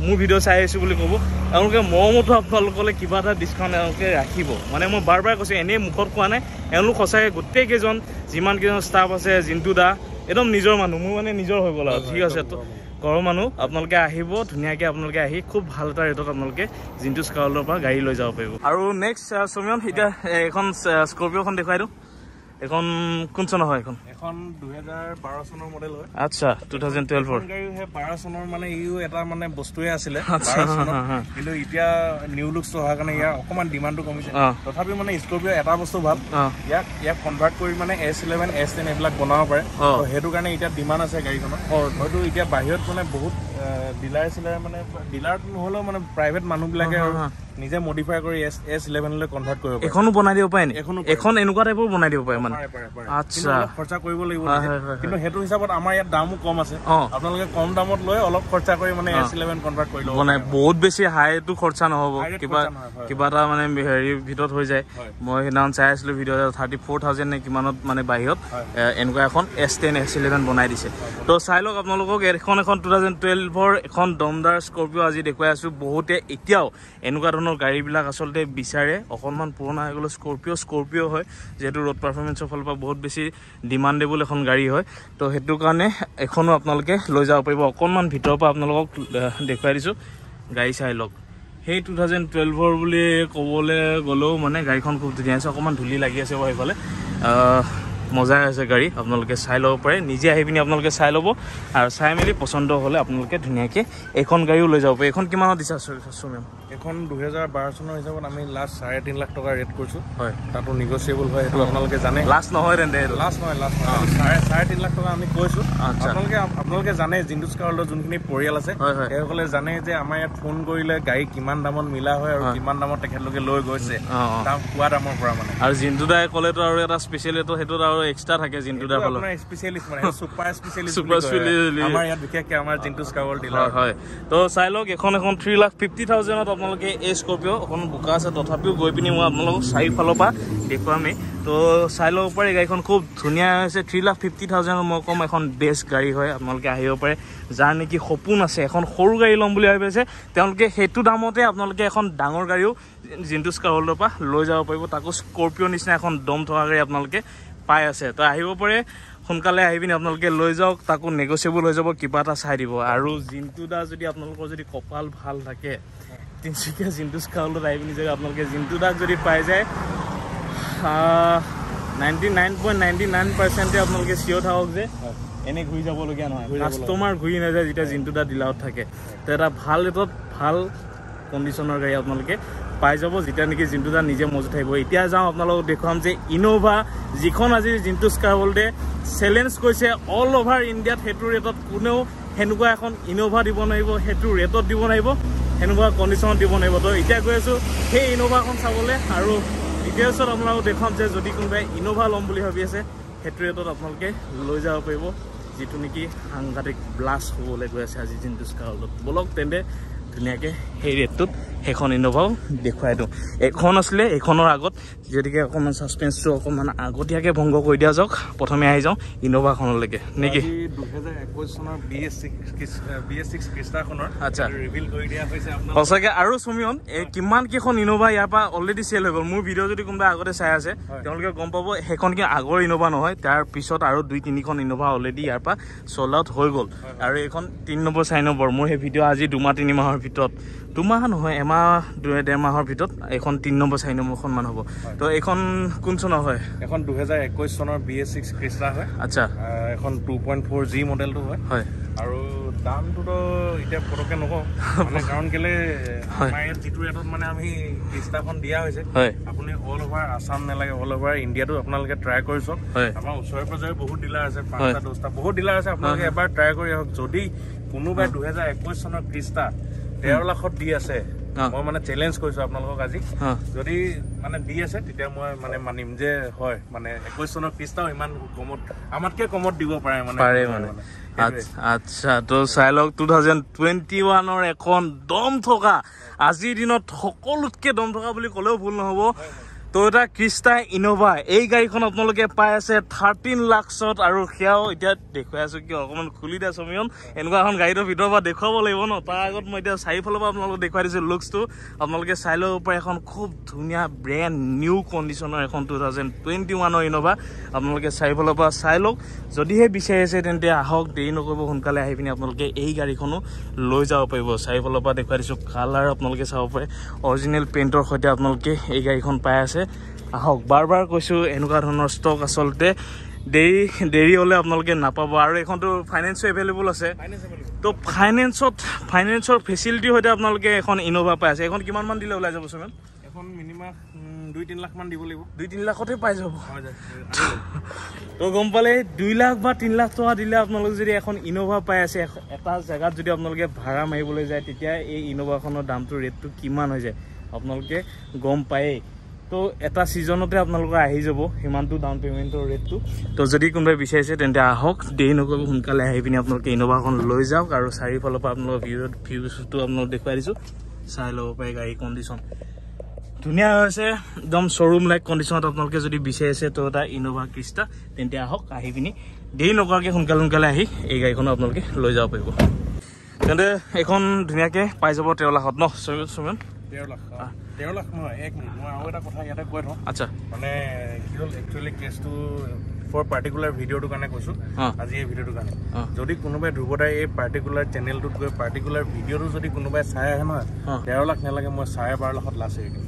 মোৰ ভিডিঅ' চাই আহিছোঁ বুলি ক'ব এওঁলোকে মৰমতো আপোনালোকলৈ কিবা এটা ডিছকাউণ্ট এওঁলোকে ৰাখিব মানে মই বাৰ বাৰ কৈছোঁ এনেই মুখত কোৱা নাই এওঁলোক সঁচাকৈ গোটেইকেইজন যিমানকেইজন ষ্টাফ আছে জিন্তু দা একদম নিজৰ মানুহ মোৰ মানে নিজৰ হৈ গ'ল আৰু ঠিক আছে তো ঘৰৰ মানুহ আপোনালোকে আহিব ধুনীয়াকৈ আপোনালোকে আহি খুব ভাল এটা ৰেটত আপোনালোকে জিন্টুছ কাৰ ৱৰ্ল্ডৰ পৰা গাড়ী লৈ যাব পাৰিব আৰু নেক্সট চমিয়ন এতিয়া এখন স্কৰপিঅ'খন দেখুৱাই দিওঁ এখন কোন চনৰ হয় এখন 2012 চনৰ মডেল হয় আচ্ছা 2012 গাড়ী হে 12 চনৰ মানে ইও এটা মানে বস্তুৱে আছিলে 12 চনৰ কিন্তু এতিয়া নিউ লুকছ হোৱাৰ কাৰণে ইয়াৰ অকমান ডিমান্ডটো কমিছে তথাপি মানে স্কৰপিঅ এটা বস্তু ভাল ইয়াক কনভাৰ্ট কৰি মানে S11 S10 এইবিলাক বনাব পাৰে তো হেতু কাৰণে এতিয়া ডিমান্ড আছে গাড়ীখনৰ হয়তো এতিয়া বাহিৰত মানে বহুত ডিলাৰ মানে ডিলাৰ নহলেও মানে প্ৰাইভেট মানুহবিলাকে নিজে মডিফাই কৰি S11 লৈ কনভাৰ্ট কৰিব পাৰে এখনো বনাই দিব পাৰে এখন এনেকুৱা টাইপৰ বনাই দিব পাৰে মানে আচ্ছা খৰচা কৰিব লাগিব কিন্তু হেতু হিচাপত আমাৰ ইয়াত দামো কম আছে আপোনালোকে কম দামত লৈ অলপ খৰচা কৰি মানে S11 কনভাৰ্ট কৰি লব মানে বহুত বেছি হাইটো খৰচা নহব কিবা এটা মানে হেৰি ভিতৰত হৈ যায় মই সেইদিনাখন চাই আছিলো ভিডিঅ 34,000 নে কিমানত মানে বাহিৰত এনেকুৱা এখন S10 S11 বনাই দিছে তো চাই লওক আপোনালোকক এখন 2012ৰ এখন দমদাৰ স্কৰপিঅ আজি দেখুৱাই আছো বহুতে এতিয়াও এনেকুৱা ধৰণৰ গাড়ীবিলাক আচলতে বিচাৰে অকণমান পুৰণা হৈ গ'লে স্কৰপিঅ হয় যেহেতু ৰোড পাৰফৰ্মেন্সৰ ফালৰ পৰা বহুত বেছি ডিমাণ্ডেবল এখন গাড়ী হয় তো সেইটো কাৰণে এখনো আপোনালোকে লৈ যাব পাৰিব অকণমান ভিতৰৰ পৰা আপোনালোকক দেখুৱাই দিছোঁ গাড়ী চাই লওক সেই 2012ৰ বুলি ক'বলৈ গ'লেও মানে গাড়ীখন খুব ধুনীয়া আছে অকণমান ধূলি লাগি আছে বাৰু সেইফালে মজাই আছে গাড়ী আপোনালোকে চাই ল'ব পাৰে নিজে আহি পিনি আপোনালোকে চাই ল'ব আৰু চাই মেলি পচন্দ হ'লে আপোনালোকে ধুনীয়াকৈ এইখন গাড়ীও লৈ যাব পাৰে এইখন কিমানত দিছে মেম এখন 2012 চনৰ হিচাপত আমি লাষ্ট 3.5 লাখ টকা ৰেট কৰিছোঁ হয় তাতো নিগচিয়েবল হয় সেইটো আপোনালোকে জানে লাষ্ট নহয় তেন্তে লাষ্ট নহয় 3.5 লাখ টকা আমি কৈছোঁ আপোনালোকে জানে জিন্টুছ কাৰ ৱৰ্ল্ডৰ যোনখিনি পৰিয়াল আছে সেইসকলে জানে যে আমাৰ ইয়াত ফোন কৰিলে গাড়ী কিমান দামত মিলা হয় আৰু কিমান দামত তেখেতলোকে লৈ গৈছে দাম কোৱা দামৰ পৰা মানে আৰু জিন্তু দাই ক'লেতো আৰু এটা স্পেচিয়েলিটো সেইটোত আৰু এক্সট্ৰা থাকে জিন্তু দাৰ ফালৰ আপোনাৰ স্পেচিয়েলিষ্ট মানে সুপাৰ স্পেচিয়েলিষ্ট আমাৰ ইয়াত বিশেষকৈ আমাৰ জিন্টুছ কাৰ ৱৰ্ল্ড ডিলাৰ হয় তো চাই লওক এখন 3,50,000ত আপোনালোকে এই স্কৰপিঅ অকণ বোকা আছে তথাপিও গৈ পিনি মই আপোনালোকক চাৰিওফালৰ পৰা দেখুৱামেই তো চাই ল'ব পাৰে গাড়ীখন খুব ধুনীয়া হৈছে 3,50,000 মই কম এখন বেষ্ট গাড়ী হয় আপোনালোকে আহিব পাৰে যাৰ নেকি সপোন আছে এখন সৰু গাড়ী ল'ম বুলি ভাবি আছে তেওঁলোকে সেইটো দামতে আপোনালোকে এখন ডাঙৰ গাড়ীও জিন্টুছ কাৰ ৱৰ্ল্ডৰ পৰা লৈ যাব পাৰিব তাকো স্কৰপিঅ নিচিনা এখন দম থকা গাড়ী আপোনালোকে পাই আছে তো আহিব পাৰে সোনকালে আহি পিনি আপোনালোকে লৈ যাওক তাকো নেগচিয়েবল হৈ যাব কিবা এটা চাই দিব আৰু জিন্তু দা যদি আপোনালোকৰ যদি কপাল ভাল থাকে তিনিচুকীয়া জিন্টুছ কাৰ ৱৰ্ল্ডত আহি পিনি যদি আপোনালোকে জিন্তু দাক যদি পাই যায় 99.99% আপোনালোকে চিয়ৰ থাকক যে এনে ঘূৰি যাবলগীয়া নহয় কাষ্টমাৰ ঘূৰি নাযায় যেতিয়া জিন্তু দা ডিলাৰত থাকে তো এটা ভাল ৰেটত ভাল কণ্ডিশ্যনৰ গাড়ী আপোনালোকে পাই যাব যেতিয়া নেকি যোনটো তাত নিজে মজুত থাকিব এতিয়া যাওঁ আপোনালোকক দেখুৱাম যে ইনোভা যিখন আজি যোনটো স্কাৰ ৱৰ্ল্ডে চেলেঞ্জ কৰিছে অল অভাৰ ইণ্ডিয়াত সেইটো ৰেটত কোনেও সেনেকুৱা এখন ইনোভা দিব নোৱাৰিব সেইটো ৰেটত দিব নোৱাৰিব সেনেকুৱা কণ্ডিশ্যনত দিব নোৱাৰিব তো এতিয়া গৈ আছোঁ সেই ইনোভাখন চাবলৈ আৰু ডিটেইলছত আপোনালোকক দেখুৱাম যে যদি কোনোবাই ইনোভা ল'ম বুলি ভাবি আছে সেইটো ৰেটত আপোনালোকে লৈ যাব পাৰিব যিটো নেকি সাংঘাতিক ব্লাষ্ট হ'বলৈ গৈ আছে আজি যোনটো স্কাৰ ৱৰ্ল্ডত বলক তেন্তে ধুনীয়াকৈ সেই ৰেটটোত সেইখন ইনোভাও দেখুৱাই দিওঁ এখন আছিলে এইখনৰ আগত যদিকে অকণমান ছাছপেন্সটো অকণমান আগতীয়াকৈ ভংগ কৰি দিয়া যাওক প্ৰথমে আহি যাওঁ ইনোভাখনলৈকে নেকি 2021 চনৰ BS6 ক্ৰিষ্টাখনৰ আচ্ছা ৰিভিল কৰি দিয়া হৈছে আপোনাক সঁচাকৈ আৰু সুমিয়ন এই কিমান কেইখন ইনোভা ইয়াৰ পৰা অলৰেডি চেল হৈ গ'ল মোৰ ভিডিঅ' যদি কোনোবাই আগতে চাই আছে তেওঁলোকে গম পাব সেইখন কি আগৰ ইনোভা নহয় তাৰ পিছত আৰু 2-3খন ইনোভা অলৰেডি ইয়াৰ পৰা চল্ড আউট হৈ গ'ল আৰু এইখন 3 নম্বৰ 4 নম্বৰ মোৰ সেই ভিডিঅ' আজি 2-3 মাহৰ ভিতৰত 2 মাহ নহয় এমাহ 1.5 মাহৰ ভিতৰত এইখন 3 নম্বৰ 4 নম্বৰখন মান হ'ব তো এইখন কোন চনৰ হয় এখন 2021 চনৰ BS6 ক্ৰিষ্টা হয় আচ্ছা এখন 2.4G মডেলটো হয় আৰু দামটোতো এতিয়া পটককৈ নকওঁ মানে কাৰণ কেলে আমাৰ ইয়াত যিটো ৰেটত মানে আমি ক্ৰিষ্টাখন দিয়া হৈছে আপুনি অল অভাৰ আছাম নালাগে অল অভাৰ ইণ্ডিয়াটো আপোনালোকে ট্ৰাই কৰি চাওক আমাৰ ওচৰে পাজৰে বহুত ডিলাৰ আছে 5-10টা বহুত ডিলাৰ আছে আপোনালোকে এবাৰ ট্ৰাই কৰি আহক যদি কোনোবাই 2021 চনৰ ক্ৰিষ্টা 13 লাখত দি আছে মই মানে চ্যালেঞ্জ কৰিছো আপোনালোকক আজি যদি মানে দি আছে তেতিয়া মই মানে মানিম যে হয় মানে 21 চনৰ ক্ৰিষ্টাও ইমান কমত আমাতকে কমত দিব পাৰে মানে আচ্ছা তো চাই লওক 2021ৰ এখন দম থকা আজিৰ দিনত সকলোতকৈ দম থকা বুলি ক'লেও ভুল নহ'ব টয়োটা ক্ৰিষ্টা ইনোভা এই গাড়ীখন আপোনালোকে পাই আছে 13 লাখত আৰু সেয়াও এতিয়া দেখুৱাই আছো কি অকণমান খুলি দিয়া চমিয়ন এনেকুৱা এখন গাড়ীটোৰ ভিতৰৰ পৰা দেখুৱাব লাগিব ন তাৰ আগত মই এতিয়া চাৰিফালৰ পৰা আপোনালোকক দেখুৱাই দিছোঁ লুকছটো আপোনালোকে চাই ল'ব পাৰে এখন খুব ধুনীয়া ব্ৰেণ্ড নিউ কণ্ডিশ্যনৰ এখন 2021ৰ ইনোভা আপোনালোকে চাৰিফালৰ পৰা চাই লওক যদিহে বিচাৰি আছে তেন্তে আহক দেৰি নকৰিব সোনকালে আহি পিনি আপোনালোকে এই গাড়ীখনো লৈ যাব পাৰিব চাৰিফালৰ পৰা দেখুৱাই দিছোঁ কালাৰ আপোনালোকে চাব পাৰে অৰিজিনেল পেইণ্টৰ সৈতে আপোনালোকে এই গাড়ীখন পাই আছে আহক বাৰ বাৰ কৈছোঁ এনেকুৱা ধৰণৰ ষ্টক আচলতে দেৰি হ'লে আপোনালোকে নাপাব আৰু এইখনতো ফাইনেন্সো এভেইলেবল আছে তো ফাইনেন্সৰ ফেচিলিটিৰ সৈতে আপোনালোকে এখন ইনোভা পাই আছে এখন কিমান মান দিলে ওলাই যাব চোন এখন মিনিমাম 2-3 লাখ মান দিব লাগিব 2-3 লাখতে পাই যাব তো গম পালে 2 লাখ বা 3 লাখ টকা দিলে আপোনালোকে যদি এখন ইনোভা পাই আছে এটা জেগাত যদি আপোনালোকে ভাড়া মাৰিবলৈ যায় তেতিয়া এই ইনোভাখনৰ দামটো ৰেটটো কিমান হৈ যায় আপোনালোকে গম পায়েই তো এটা ছিজনতে আপোনালোকে আহি যাব সিমানটো ডাউন পে'মেণ্টৰ ৰেটটো তো যদি কোনোবাই বিচাৰিছে তেন্তে আহক দেৰি নকৰিব সোনকালে আহি পিনি আপোনালোকে ইনোভাখন লৈ যাওক আৰু চাৰিওফালৰ পৰা আপোনালোকৰ ভিউজটো আপোনালোক দেখুৱাই দিছোঁ চাই ল'ব পাৰে গাড়ী কণ্ডিশ্যন ধুনীয়া হৈছে একদম শ্ব'ৰুম লাইক কণ্ডিশ্যনত আপোনালোকে যদি বিচাৰিছে টয়োটা ইনোভা ক্ৰিষ্টা তেন্তে আহক আহি পিনি দেৰি নকৰাকৈ সোনকালে আহি এই গাড়ীখনো আপোনালোকে লৈ যাব পাৰিব তেন্তে এইখন ধুনীয়াকৈ পাই যাব 13 লাখত ন চমিয়ন 13 লাখ নহয় 1 মিনিট মই আৰু এটা কথা ইয়াতে কৈ থওঁ আচ্ছা মানে কি হ'ল একচুৱেলি কেছটো ফৰ পাৰ্টিকুলাৰ ভিডিঅ'টোৰ কাৰণে কৈছোঁ আজি এই ভিডিঅ'টোৰ কাৰণে যদি কোনোবাই ধ্ৰুৱদাই এই পাৰ্টিকুলাৰ চেনেলটোত গৈ পাৰ্টিকুলাৰ ভিডিঅ'টো যদি কোনোবাই চাই আহে নহয় 13 লাখ নালাগে মই 12.5 লাখত লাষ্ট এৰি দিম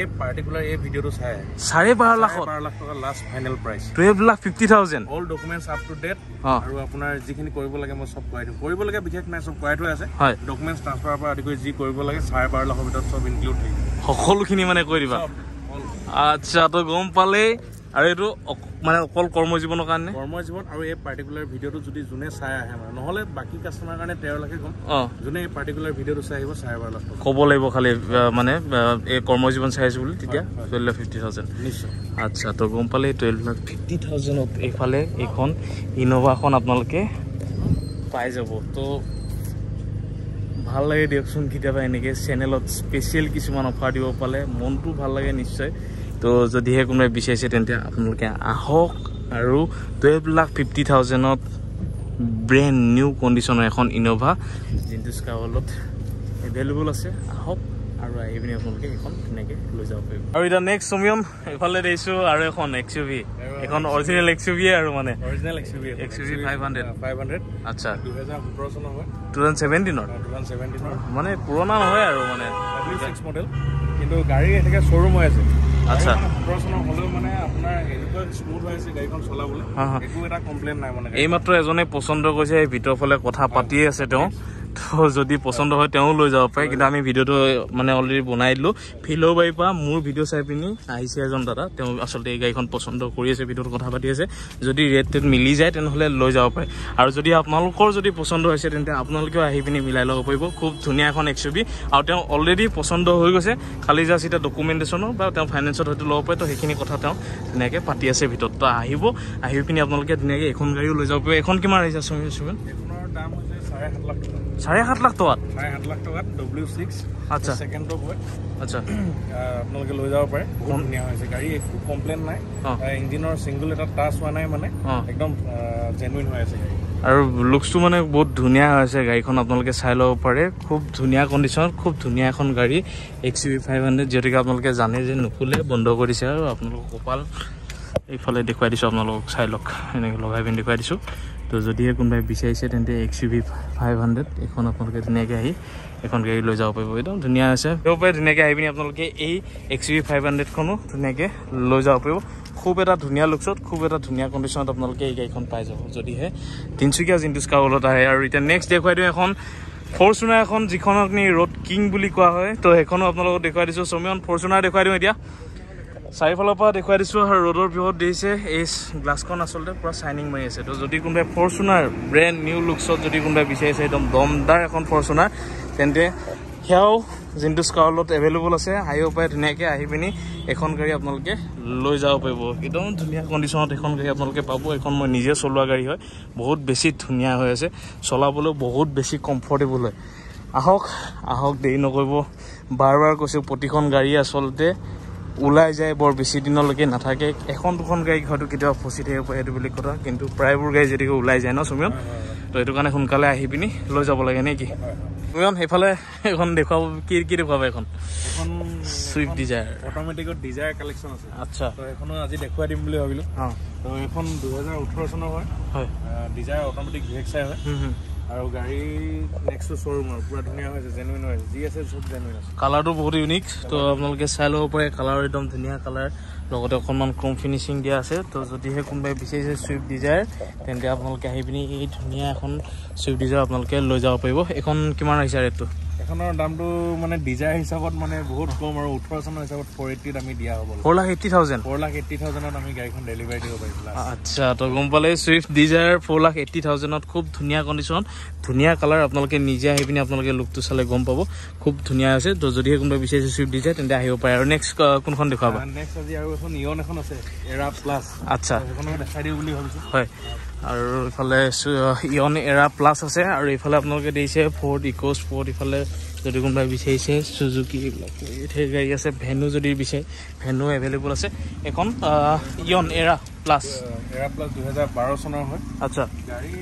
এই পাৰ্টিকুলাৰ এই ভিডিঅ'টো চাই 12.5 লাখ টকা last final price 12,50,000 all documents up to date আৰু আপোনাৰ যিখিনি কৰিব লাগে মই চব কৰাই দিম কৰিবলগীয়া বিশেষ নাই চব কৰাই থৈ আছে ডকুমেণ্টছ ট্ৰান্সফাৰৰ পৰা আদি কৰি যি কৰিব লাগে 12.5 লাখৰ ভিতৰত চব ইনক্লুড থাকিব সকলোখিনি মানে কৰি দিবা আচ্ছা তো গম পালে আৰু এইটো মানে অকল কৰ্মজীৱনৰ কাৰণে কৰ্মজীৱন আৰু এই পাৰ্টিকুলাৰ ভিডিঅ'টো যদি যোনে চাই আহে মানে নহ'লে বাকী কাষ্টমাৰ কাৰণে 13 লাখে কম যোনে এই পাৰ্টিকুলাৰ ভিডিঅ'টো চাই আহিব 12.5 লাখ ক'ব লাগিব খালি মানে এই কৰ্মজীৱন চাই আছোঁ বুলি তেতিয়া 12,50,000 নিশ্চয় আচ্ছা তো গম পালে 12,50,000ত এইফালে এইখন ইনোভাখন আপোনালোকে পাই যাব তো ভাল লাগে দিয়কচোন কেতিয়াবা এনেকৈ চেনেলত স্পেচিয়েল কিছুমান অফাৰ দিব পালে মনটো ভাল লাগে নিশ্চয় তো যদিহে কোনোবাই বিচাৰিছে তেন্তে আপোনালোকে আহক আৰু 12,50,000ত ব্ৰেণ্ড নিউ কণ্ডিশ্যনৰ এখন ইনোভা যোনটো স্কাৰ ৱৰ্ল্ডত এভেইলেবল আছে আহক আৰু আহি পিনি আপোনালোকে এইখন ধুনীয়াকৈ লৈ যাব পাৰিব আৰু এতিয়া নেক্সট চমিয়ন এইফালে দেখিছোঁ আৰু এখন XUV এখন অৰিজিনেল XUV আৰু মানে অৰিজিনেল XUV 500 আচ্ছা 2017 চনৰ হয় 2017ৰ মানে পুৰণা নহয় আৰু মানে W6 মডেল কিন্তু গাড়ী এনেকৈ শ্ব'ৰুম হৈ আছে আচ্ছা 17 চনৰ হ'লেও মানে আপোনাৰ এনেকুৱা স্মুথ হৈ আছে গাড়ীখন চলাবলৈ একো এটা কমপ্লেইন নাই মানে এইমাত্ৰ এজনে পচন্দ কৰিছে এই ভিতৰৰ ফালে কথা পাতিয়ে আছে তেওঁ তো যদি পচন্দ হয় তেওঁ লৈ যাব পাৰে কিন্তু আমি ভিডিঅ'টো মানে অলৰেডি বনাই দিলোঁ ফিল'বাৰীৰ পৰা মোৰ ভিডিঅ' চাই পিনি আহিছে এজন দাদা তেওঁ আচলতে এই গাড়ীখন পচন্দ কৰি আছে ভিডিঅ'ত কথা পাতি আছে যদি ৰেট টেট মিলি যায় তেনেহ'লে লৈ যাব পাৰে আৰু যদি আপোনালোকৰ যদি পচন্দ হৈছে তেন্তে আপোনালোকেও আহি পিনি মিলাই ল'ব পাৰিব খুব ধুনীয়া এখন XUV আৰু তেওঁ অলৰেডি পচন্দ হৈ গৈছে খালি জাষ্ট এতিয়া ডকুমেণ্টেশ্যনৰ বা তেওঁ ফাইনেন্সত হয়তো ল'ব পাৰে তো সেইখিনি কথা তেওঁ ধুনীয়াকৈ পাতি আছে ভিতৰত তো আহি পিনি আপোনালোকে ধুনীয়াকৈ এখন গাড়ীও লৈ যাব পাৰিব এখন কিমান আহিছে চুমিন এইখনৰ দাম হৈছে 7.5 লাখ টকা 7.5 লাখ টকাত 7.5 লাখ টকাত W6 আচ্ছা সেকেন্ড টপ হয় আচ্ছা আপোনালোকে লৈ যাব পাৰে বহুত ধুনীয়া হৈছে গাড়ী একো কমপ্লেইন নাই ইঞ্জিনৰ সিঙ্গল এটা টাচ হোৱা নাই মানে একদম জেনুইন হৈ আছে আৰু লুকছটো মানে বহুত ধুনীয়া হৈছে গাড়ীখন আপোনালোকে চাই ল'ব পাৰে খুব ধুনীয়া কণ্ডিশ্যনত খুব ধুনীয়া এখন গাড়ী XUV 500 যিহেতুকে আপোনালোকে জানে যে নুখুলে বন্ধ কৰিছে আৰু আপোনালোকক কপাল এইফালে দেখুৱাই দিছোঁ আপোনালোকক চাই লওক এনেকৈ লগাই পিনি দেখুৱাই দিছোঁ তো যদিহে কোনোবাই বিচাৰিছে তেন্তে XUV 500 এখন আপোনালোকে ধুনীয়াকৈ আহি এখন গাড়ী লৈ যাব পাৰিব একদম ধুনীয়া আছে তেওঁ পাৰে ধুনীয়াকৈ আহি পিনি আপোনালোকে এই XUV 500খনো ধুনীয়াকৈ লৈ যাব পাৰিব খুব এটা ধুনীয়া লুকছত খুব এটা ধুনীয়া কণ্ডিশ্যনত আপোনালোকে এই গাড়ীখন পাই যাব যদিহে তিনিচুকীয়া জিন্টুছ কাৰ ৱৰ্ল্ডত আহে আৰু এতিয়া নেক্সট দেখুৱাই দিওঁ এখন ফৰ্চুনাৰ এখন যিখন আপুনি ৰ'ড কিং বুলি কোৱা হয় তো সেইখনো আপোনালোকক দেখুৱাই দিছোঁ চমিয়ন ফৰ্চুনাৰ দেখুৱাই দিওঁ এতিয়া চাৰিফালৰ পৰা দেখুৱাই দিছোঁ আৰু ৰ'দৰ বিহত দিছে এই গ্লাছখন আচলতে পূৰা চাইনিং মাৰি আছে তো যদি কোনোবাই ফৰ্চুনাৰ ব্ৰেণ্ড নিউ লুকছত যদি কোনোবাই বিচাৰিছে একদম দমদাৰ এখন ফৰ্চুনাৰ তেন্তে সেয়াও জিন্টুছ কাৰ ৱৰ্ল্ডত এভেইলেবল আছে আহিব পাৰে ধুনীয়াকৈ আহি পিনি এখন গাড়ী আপোনালোকে লৈ যাব পাৰিব একদম ধুনীয়া কণ্ডিশ্যনত এখন গাড়ী আপোনালোকে পাব এখন মই নিজে চলোৱা গাড়ী হয় বহুত বেছি ধুনীয়া হৈ আছে চলাবলৈও বহুত বেছি কমফৰ্টেবল হয় আহক দেৰি নকৰিব বাৰ কৈছোঁ প্ৰতিখন গাড়ী আচলতে ওলাই যায় বৰ বেছি দিনলৈকে নাথাকে এখন দুখন গাড়ী হয়তো কেতিয়াবা ফচি থাকিব পাৰে সেইটো বেলেগ কথা কিন্তু প্ৰায়বোৰ গাড়ী যেতিয়াকৈ ওলাই যায় ন চমিয়ন তো সেইটো কাৰণে সোনকালে আহি পিনি লৈ যাব লাগে নে কি চমিয়ন সেইফালে এখন দেখুৱাব কি দেখুৱাব এখন চুইফ্ট ডিজায়াৰ অট'মেটিকত ডিজায়াৰ কালেকশ্যন আছে আচ্ছা তো এখনো আজি দেখুৱাই দিম বুলি ভাবিলোঁ তো এখন 2018 চনৰ হয় ডিজায়াৰ অট'মেটিক VXI হয় আৰু গাড়ী নেক্সট শ্ব'ৰুমৰ পুৰা ধুনীয়া হৈছে জেনুইন হৈছে যি আছে চব জেনুইন আছে কালাৰটো বহুত ইউনিক তো আপোনালোকে চাই ল'ব পাৰে কালাৰ একদম ধুনীয়া কালাৰ লগতে অকণমান ক্ৰম ফিনিচিং দিয়া আছে তো যদিহে কোনোবাই বিচাৰিছে চুইফ্ট ডিজায়াৰ তেন্তে আপোনালোকে আহি পিনি এই ধুনীয়া এখন চুইফ্ট ডিজায়াৰ আপোনালোকে লৈ যাব পাৰিব এখন কিমান আহিছে ৰেটটো এখনৰ দামটো মানে ডিজায়াৰ হিচাপত মানে বহুত কম আৰু 18 চনৰ হিচাপত 480 আমি দিয়া হ'ব 4,80,000 আমি গাড়ীখন ডেলিভাৰী দিব পাৰিম আচ্ছা তো গম পালে চুইফ্ট ডিজায়াৰ 4,80,000 খুব ধুনীয়া কণ্ডিশ্যন ধুনীয়া কালাৰ আপোনালোকে নিজে আহি পিনি আপোনালোকে লুকটো চালে গম পাব খুব ধুনীয়া আছে তো যদিহে কোনোবাই বিচাৰিছে চুইফ্ট ডিজায়াৰ তেন্তে আহিব পাৰে আৰু নেক্সট কোনখন দেখুৱাবা নেক্সট আজি আৰু এখন ইয়ন এখন আছে এৰা প্লাছ আচ্ছা সেইখনক দেখাই দিওঁ বুলি ভাবিছোঁ হয় আৰু ইফালে ইয়ন এৰা প্লাছ আছে আৰু ইফালে আপোনালোকে দিছে ফ'ৰ্ড ইক'স্পৰ্ট ইফালে যদি কোনোবাই বিচাৰিছে চুজুকি এইবিলাক সেই গাড়ী আছে ভেনু যদি বিচাৰে ভেনু এভেইলেবল আছে এখন ইয়ন এৰা প্লাছ 2012 চনৰ হয় আচ্ছা গাড়ী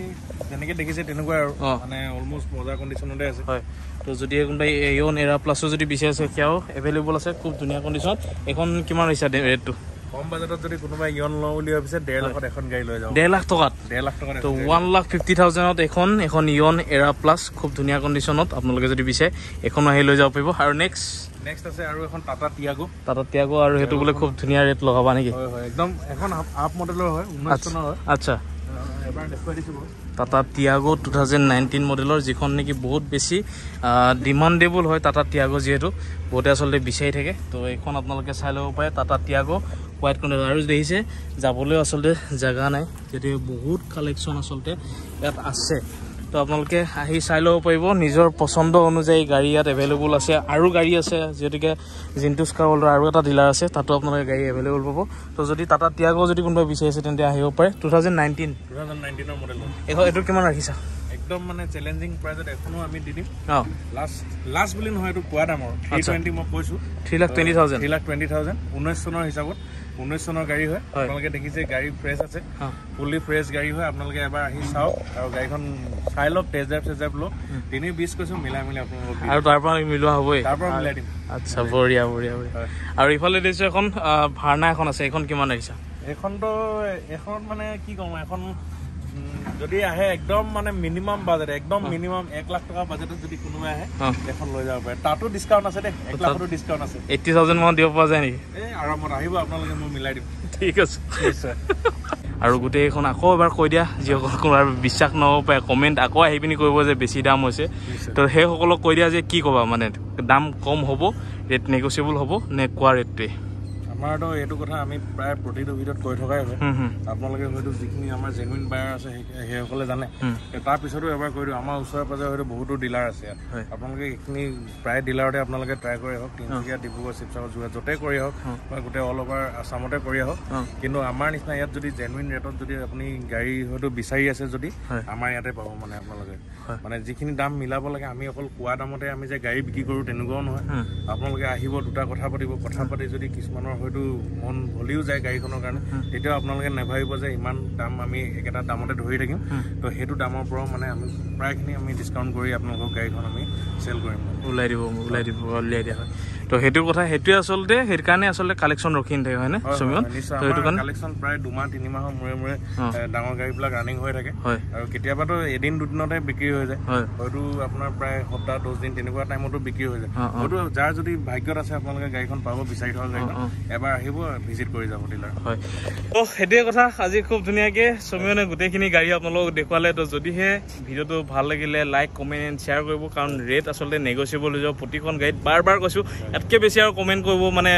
যেনেকৈ দেখিছে তেনেকুৱাই আৰু মানে অলমষ্ট মজা কণ্ডিশ্যনতে আছে হয় তো যদি কোনোবাই ইয়ন এৰা প্লাছো যদি বিচাৰিছে সেয়াও এভেইলেবল আছে খুব ধুনীয়া কণ্ডিশ্যনত এখন কিমান হৈছে ৰেটটো কম বাজেটত যদি কোনোবাই ইয়ন লওঁ বুলি ভাবিছে 1.5 লাখত এখন গাড়ী লৈ যাব 1.5 লাখ টকাত 1.5 লাখ টকাত তো 1,50,000 এখন ইয়ন এৰা প্লাছ খুব ধুনীয়া কণ্ডিশ্যনত আপোনালোকে যদি বিচাৰে এখন আহি লৈ যাব পাৰিব আৰু নেক্সট আছে আৰু এখন টাটা টিয়াগো আৰু সেইটো বোলে খুব ধুনীয়া ৰেট লগাবা নেকি হয় একদম এখন আপ মডেলৰ হয় 19 চনৰ হয় আচ্ছা এবাৰ দেখুৱাই দিছোঁ টাটা টিয়াগো 2019 মডেলৰ যিখন নেকি বহুত বেছি ডিমাণ্ডেবল হয় টাটা টিয়াগো যিহেতু বহুতে আচলতে বিচাৰি থাকে তো এইখন আপোনালোকে চাই ল'ব পাৰে টাটা টিয়াগো হোৱাইট কালাৰ আৰু দেখিছে যাবলৈও আচলতে জেগা নাই যদিও বহুত কালেকশ্যন আচলতে ইয়াত আছে তো আপোনালোকে আহি চাই ল'ব পাৰিব নিজৰ পচন্দ অনুযায়ী গাড়ী ইয়াত এভেইলেবল আছে আৰু গাড়ী আছে যিহেতুকে জিন্টুছ কাৰ ৱৰ্ল্ডৰ আৰু এটা ডিলাৰ আছে তাতো আপোনালোকে গাড়ী এভেইলেবল পাব তো যদি টাটা টিয়াগো যদি কোনোবাই বিচাৰিছে তেন্তে আহিব পাৰে 2019 মডেল এইটো কিমান ৰাখিছা একদম মানে চ্যালেঞ্জিং প্ৰাইজত এখনো আমি দি দিম লাষ্ট বুলি নহয় এইটো কোৱা দামৰ 320 মই কৈছোঁ 3,20,000 19 চনৰ হিচাপত 19 চনৰ গাড়ী হয় আপোনালোকে দেখিছে গাড়ী ফ্ৰেছ আছে ফুলি ফ্ৰেছ গাড়ী হয় আপোনালোকে এবাৰ আহি চাওক আৰু গাড়ীখন চাই লওক টেষ্ট ড্ৰাইভ লওক 320 কৈছোঁ মিলাই আপোনালোকক আৰু তাৰ পৰা মিলোৱা হ'বই তাৰ পৰা মিলাই দিম আচ্ছা বঢ়িয়া আৰু ইফালে দিছোঁ এখন ভাৰ্না এখন আছে এইখন কিমান আহিছা এইখনতো এখন মানে কি ক'ম এখন যদি আহে একদম মানে মিনিমাম বাজেট একদম মিনিমাম 1 লাখ টকা বাজেটত যদি কোনোবাই আহে এখন লৈ যাব পাৰে তাতো ডিসকাউন্ট আছে দে 1 লাখৰো ডিসকাউন্ট আছে 80,000 মান দিব পৰা যায় নেকি এই আৰামত আহিব আপোনালোকে মই মিলাই দিম ঠিক আছে আৰু গোটেইখন আকৌ এবাৰ কৈ দিয়া যিসকল কোনোবা বিশ্বাস নহ'ব পাৰে কমেণ্ট আকৌ আহি পিনি কৰিব যে বেছি দাম হৈছে তো সেইসকলক কৈ দিয়া যে কি ক'বা মানে দাম কম হ'ব ৰেট নেগচিয়েবল হ'ব নে কোৱা ৰেটটোৱে আমাৰতো এইটো কথা আমি প্ৰায় প্ৰতিটো ভিডিঅ'ত কৈ থকাই হয় আপোনালোকে হয়তো যিখিনি আমাৰ জেনুইন বায়াৰ আছে সেইসকলে জানে তাৰপিছতো এবাৰ কৈ দিওঁ আমাৰ ওচৰে পাজৰে হয়তো বহুতো ডিলাৰ আছে আপোনালোকে এইখিনি প্ৰায় ডিলাৰতে আপোনালোকে ট্ৰাই কৰি আহক তিনিচুকীয়া ডিব্ৰুগড় শিৱসাগৰ যোৰহাট য'তে কৰি আহক বা গোটেই অল অভাৰ আছামতে কৰি আহক কিন্তু আমাৰ নিচিনা ইয়াত যদি জেনুইন ৰেটত যদি আপুনি গাড়ী হয়তো বিচাৰি আছে যদি আমাৰ ইয়াতে পাব মানে আপোনালোকে মানে যিখিনি দাম মিলাব লাগে আমি অকল কোৱা দামতে আমি যে গাড়ী বিক্ৰী কৰোঁ তেনেকুৱাও নহয় আপোনালোকে আহিব দুটা কথা পাতিব কথা পাতি যদি কিছুমানৰ হয়তো মন ভলিও যায় গাড়ীখনৰ কাৰণে তেতিয়াও আপোনালোকে নাভাবিব যে ইমান দাম আমি একেটা দামতে ধৰি থাকিম তো সেইটো দামৰ পৰাও মানে আমি প্ৰায়খিনি আমি ডিছকাউণ্ট কৰি আপোনালোকক গাড়ীখন আমি চেল কৰিম উলিয়াই দিয়া হয় তো সেইটো কথা সেইটোৱে আচলতে সেইকাৰণে আচলতে কালেকশ্যন ৰখি নাথাকে হয়নে সমীৰণ তো সেইটো কাৰণে কালেকশ্যন প্ৰায় 2-3 মাহৰ মূৰে মূৰে ডাঙৰ গাড়ীবিলাক ৰানিং হৈ থাকে আৰু কেতিয়াবাতো এদিন দুদিনতে বিক্ৰী হৈ যায় হয়তো আপোনাৰ প্ৰায় সপ্তাহ 10 দিন তেনেকুৱা টাইমতো বিক্ৰী হৈ যায় হয়তো যাৰ যদি ভাগ্যত আছে আপোনালোকে গাড়ীখন পাব বিচাৰি থকা গাড়ীখন এবাৰ আহিব ভিজিট কৰি যাব ডিলাৰ হয় তো সেইটোৱে কথা আজি খুব ধুনীয়াকৈ সমীৰণে গোটেইখিনি গাড়ী আপোনালোকক দেখুৱালে তো যদিহে ভিডিঅ'টো ভাল লাগিলে লাইক কমেণ্ট এণ্ড শ্বেয়াৰ কৰিব কাৰণ ৰেট আচলতে নেগচিয়েবল হৈ যাব প্ৰতিখন গাড়ীত বাৰ কৈছোঁ ইয়াতকৈ বেছি আৰু কমেণ্ট কৰিব মানে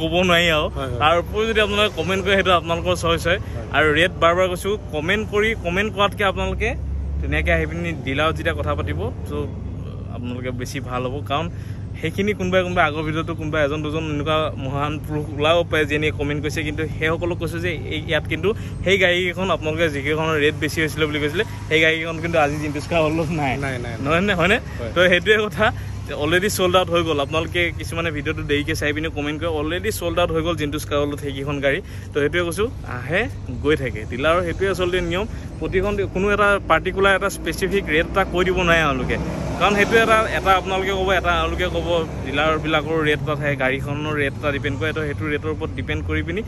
ক'ব নোৱাৰি আৰু তাৰ উপৰি যদি আপোনালোকে কমেণ্ট কৰে সেইটো আপোনালোকৰ চইচ হয় আৰু ৰেট বাৰ কৈছোঁ কমেণ্ট কৰাতকৈ আপোনালোকে ধুনীয়াকৈ আহি পিনি ডিলাৰত যেতিয়া কথা পাতিব তো আপোনালোকে বেছি ভাল হ'ব কাৰণ সেইখিনি কোনোবাই আগৰ ভিডিঅ'টো কোনোবা এজন দুজন এনেকুৱা মহান পুৰুষ ওলাব পাৰে যেনে কমেণ্ট কৰিছে কিন্তু সেইসকলক কৈছোঁ যে ইয়াত কিন্তু সেই গাড়ীকেইখন আপোনালোকে যিকেইখনৰ ৰেট বেছি হৈছিলে বুলি কৈছিলে সেই গাড়ীকেইখন কিন্তু আজি জিন্তুস্কা হলত নাই হয়নে তো সেইটোৱে কথা অলৰেডি চল্ড আউট হৈ গ'ল আপোনালোকে কিছুমানে ভিডিঅ'টো দেৰিকৈ চাই পিনি কমেণ্ট কৰে অলৰেডি চল্ড আউট হৈ গ'ল জিন্তুস্কা হলত সেইকেইখন গাড়ী তো সেইটোৱে কৈছোঁ আহে গৈ থাকে ডিলাৰৰ সেইটোৱে আচলতে নিয়ম প্ৰতিখন কোনো এটা পাৰ্টিকুলাৰ এটা স্পেচিফিক ৰেট এটা কৈ দিব নোৱাৰে তেওঁলোকে কাৰণ সেইটো এটা আপোনালোকে ক'ব এটা তেওঁলোকে ক'ব ডিলাৰবিলাকৰ ৰেট এটা থাকে গাড়ীখনৰ ৰেট এটা ডিপেণ্ড কৰে তো সেইটো ৰেটৰ ওপৰত ডিপেণ্ড কৰি পিনি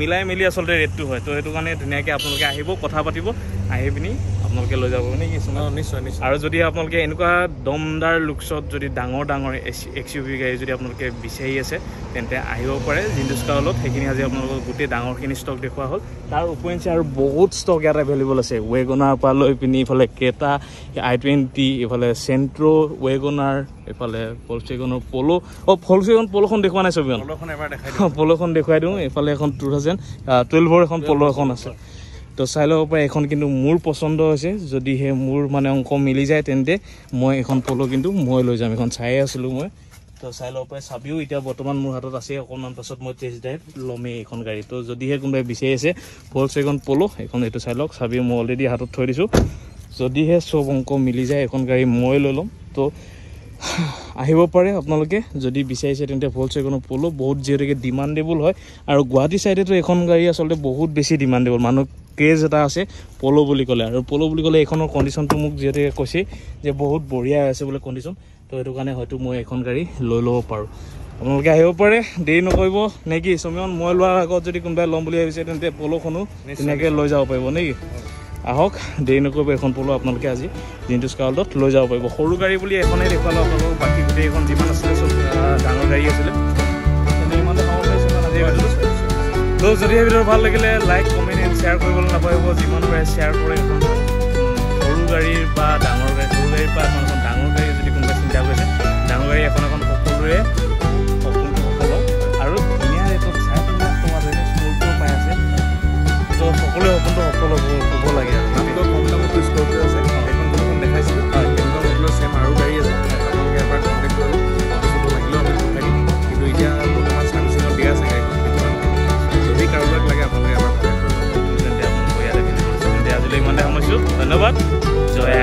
মিলাই মেলি আচলতে ৰেটটো হয় তো সেইটো কাৰণে ধুনীয়াকৈ আপোনালোকে আহিব কথা পাতিব আহি পিনি আপোনালোকে লৈ যাব নেকি নিশ্চয় আৰু যদি আপোনালোকে এনেকুৱা দমদাৰ লুকছত যদি ডাঙৰ XUV গাড়ী যদি আপোনালোকে বিচাৰি আছে তেন্তে আহিব পাৰে জিন্তুস্কা হলত সেইখিনি আজি আপোনালোকক গোটেই ডাঙৰখিনি ষ্টক দেখুওৱা হ'ল তাৰ উপৰিঞ্চি আৰু বহুত ষ্টক ইয়াত এভেইলেবল আছে ৱেগনাৰ পৰা লৈ পিনি ইফালে ক্ৰেটা i20 ইফালে চেণ্ট্ৰ' ৱেগনাৰ এইফালে ভলক্সৱাগনৰ ভলক্সৱাগন প'ল'খন দেখুওৱা নাই ছবি প'ল'খন দেখুৱাই দিওঁ এইফালে এখন 2012 এখন প'ল' এখন আছে তো চাই ল'ব পাৰে এখন কিন্তু মোৰ পচন্দ হৈছে যদিহে মোৰ মানে অংক মিলি যায় তেন্তে মই এখন প'ল' কিন্তু মই লৈ যাম এখন চাই আছিলোঁ মই তো চাই ল'ব পাৰে চাবিও এতিয়া বৰ্তমান মোৰ হাতত আছে অকণমান পাছত মই টেষ্ট ড্ৰাইভ ল'মেই এইখন গাড়ী তো যদিহে কোনোবাই বিচাৰি আছে ভলক্সৱাগন প'ল' এইখন এইটো চাই লওক চাবিও মই অলৰেডি হাতত থৈ দিছোঁ যদিহে চব অংক মিলি যায় এখন গাড়ী মই লৈ ল'ম তো আহিব পাৰে আপোনালোকে যদি বিচাৰিছে তেন্তে ভলক্সৱাগনৰ প'ল' বহুত যিহেতুকে ডিমাণ্ডেবল হয় আৰু গুৱাহাটী ছাইডেতো এখন গাড়ী আচলতে বহুত বেছি ডিমাণ্ডেবল মানুহ ক্ৰেজ এটা আছে প'ল' বুলি ক'লে আৰু প'ল' বুলি ক'লে এইখনৰ কণ্ডিশ্যনটো মোক যিহেতুকে কৈছে যে বহুত বঢ়িয়া আছে বোলে কণ্ডিশ্যন তো সেইটো কাৰণে হয়তো মই এখন গাড়ী লৈ ল'ব পাৰোঁ আপোনালোকে আহিব পাৰে দেৰি নকৰিব নেকি সমীৰণ মই লোৱাৰ আগত যদি কোনোবাই ল'ম বুলি ভাবিছে তেন্তে প'ল'খনো ধুনীয়াকৈ লৈ যাব পাৰিব নেকি আহক দেৰি নকৰিব এখন প'ল' আপোনালোকে আজি জিন্তুস্কা হলত লৈ যাব পাৰিব সৰু গাড়ী বুলি এখনেই দেখুৱালোঁ আপোনালোকক বাকী গোটেইখন যিমান আছিলে চব ডাঙৰ গাড়ী আছিলে ইমানতে সময় পাইছোঁ আজি তো যদি এই ভিডিঅ' ভাল লাগিলে লাইক কমেণ্ট এণ্ড শ্বেয়াৰ কৰিবলৈ নাপাহৰিব যিমান পাৰে শ্বেয়াৰ কৰে এখন সৰু গাড়ীৰ বা ডাঙৰ গাড়ী সৰু গাড়ীৰ পৰা এখন ডাঙৰ গাড়ী যদি কোনোবাই চিন্তা কৰিছে ডাঙৰ গাড়ী এখন সকলোৰে সপোনটো সফল আৰু ধুনীয়া ৰেটত 5,00,000 টকা ধৰি স্মলটোও পাই আছে তো সকলোৰে সপোনটো সফল হ'ব লাগে আমি কম দামতো স্কৰ্পিঅ' আছে সেইখন যোনখন দেখাইছিলোঁ তেনেকুৱা মডেলৰ ছেম আৰু গাড়ী আছে আপোনালোকে এবাৰ কণ্টেক্ট কৰিব বস্তুটো লাগিলেও আমি পঠাই দিম কিন্তু এতিয়া বৰ্তমান ছাৰ্ভিচিঙত দিয়া আছে গাড়ীখন যদি কাৰোবাক লাগে আপোনালোকে এবাৰ কণ্টেক্ট কৰিব তেন্তে আপোনালোকে ইয়াতে আজিলৈ ইমানতে সামৰিছোঁ ধন্যবাদ জয়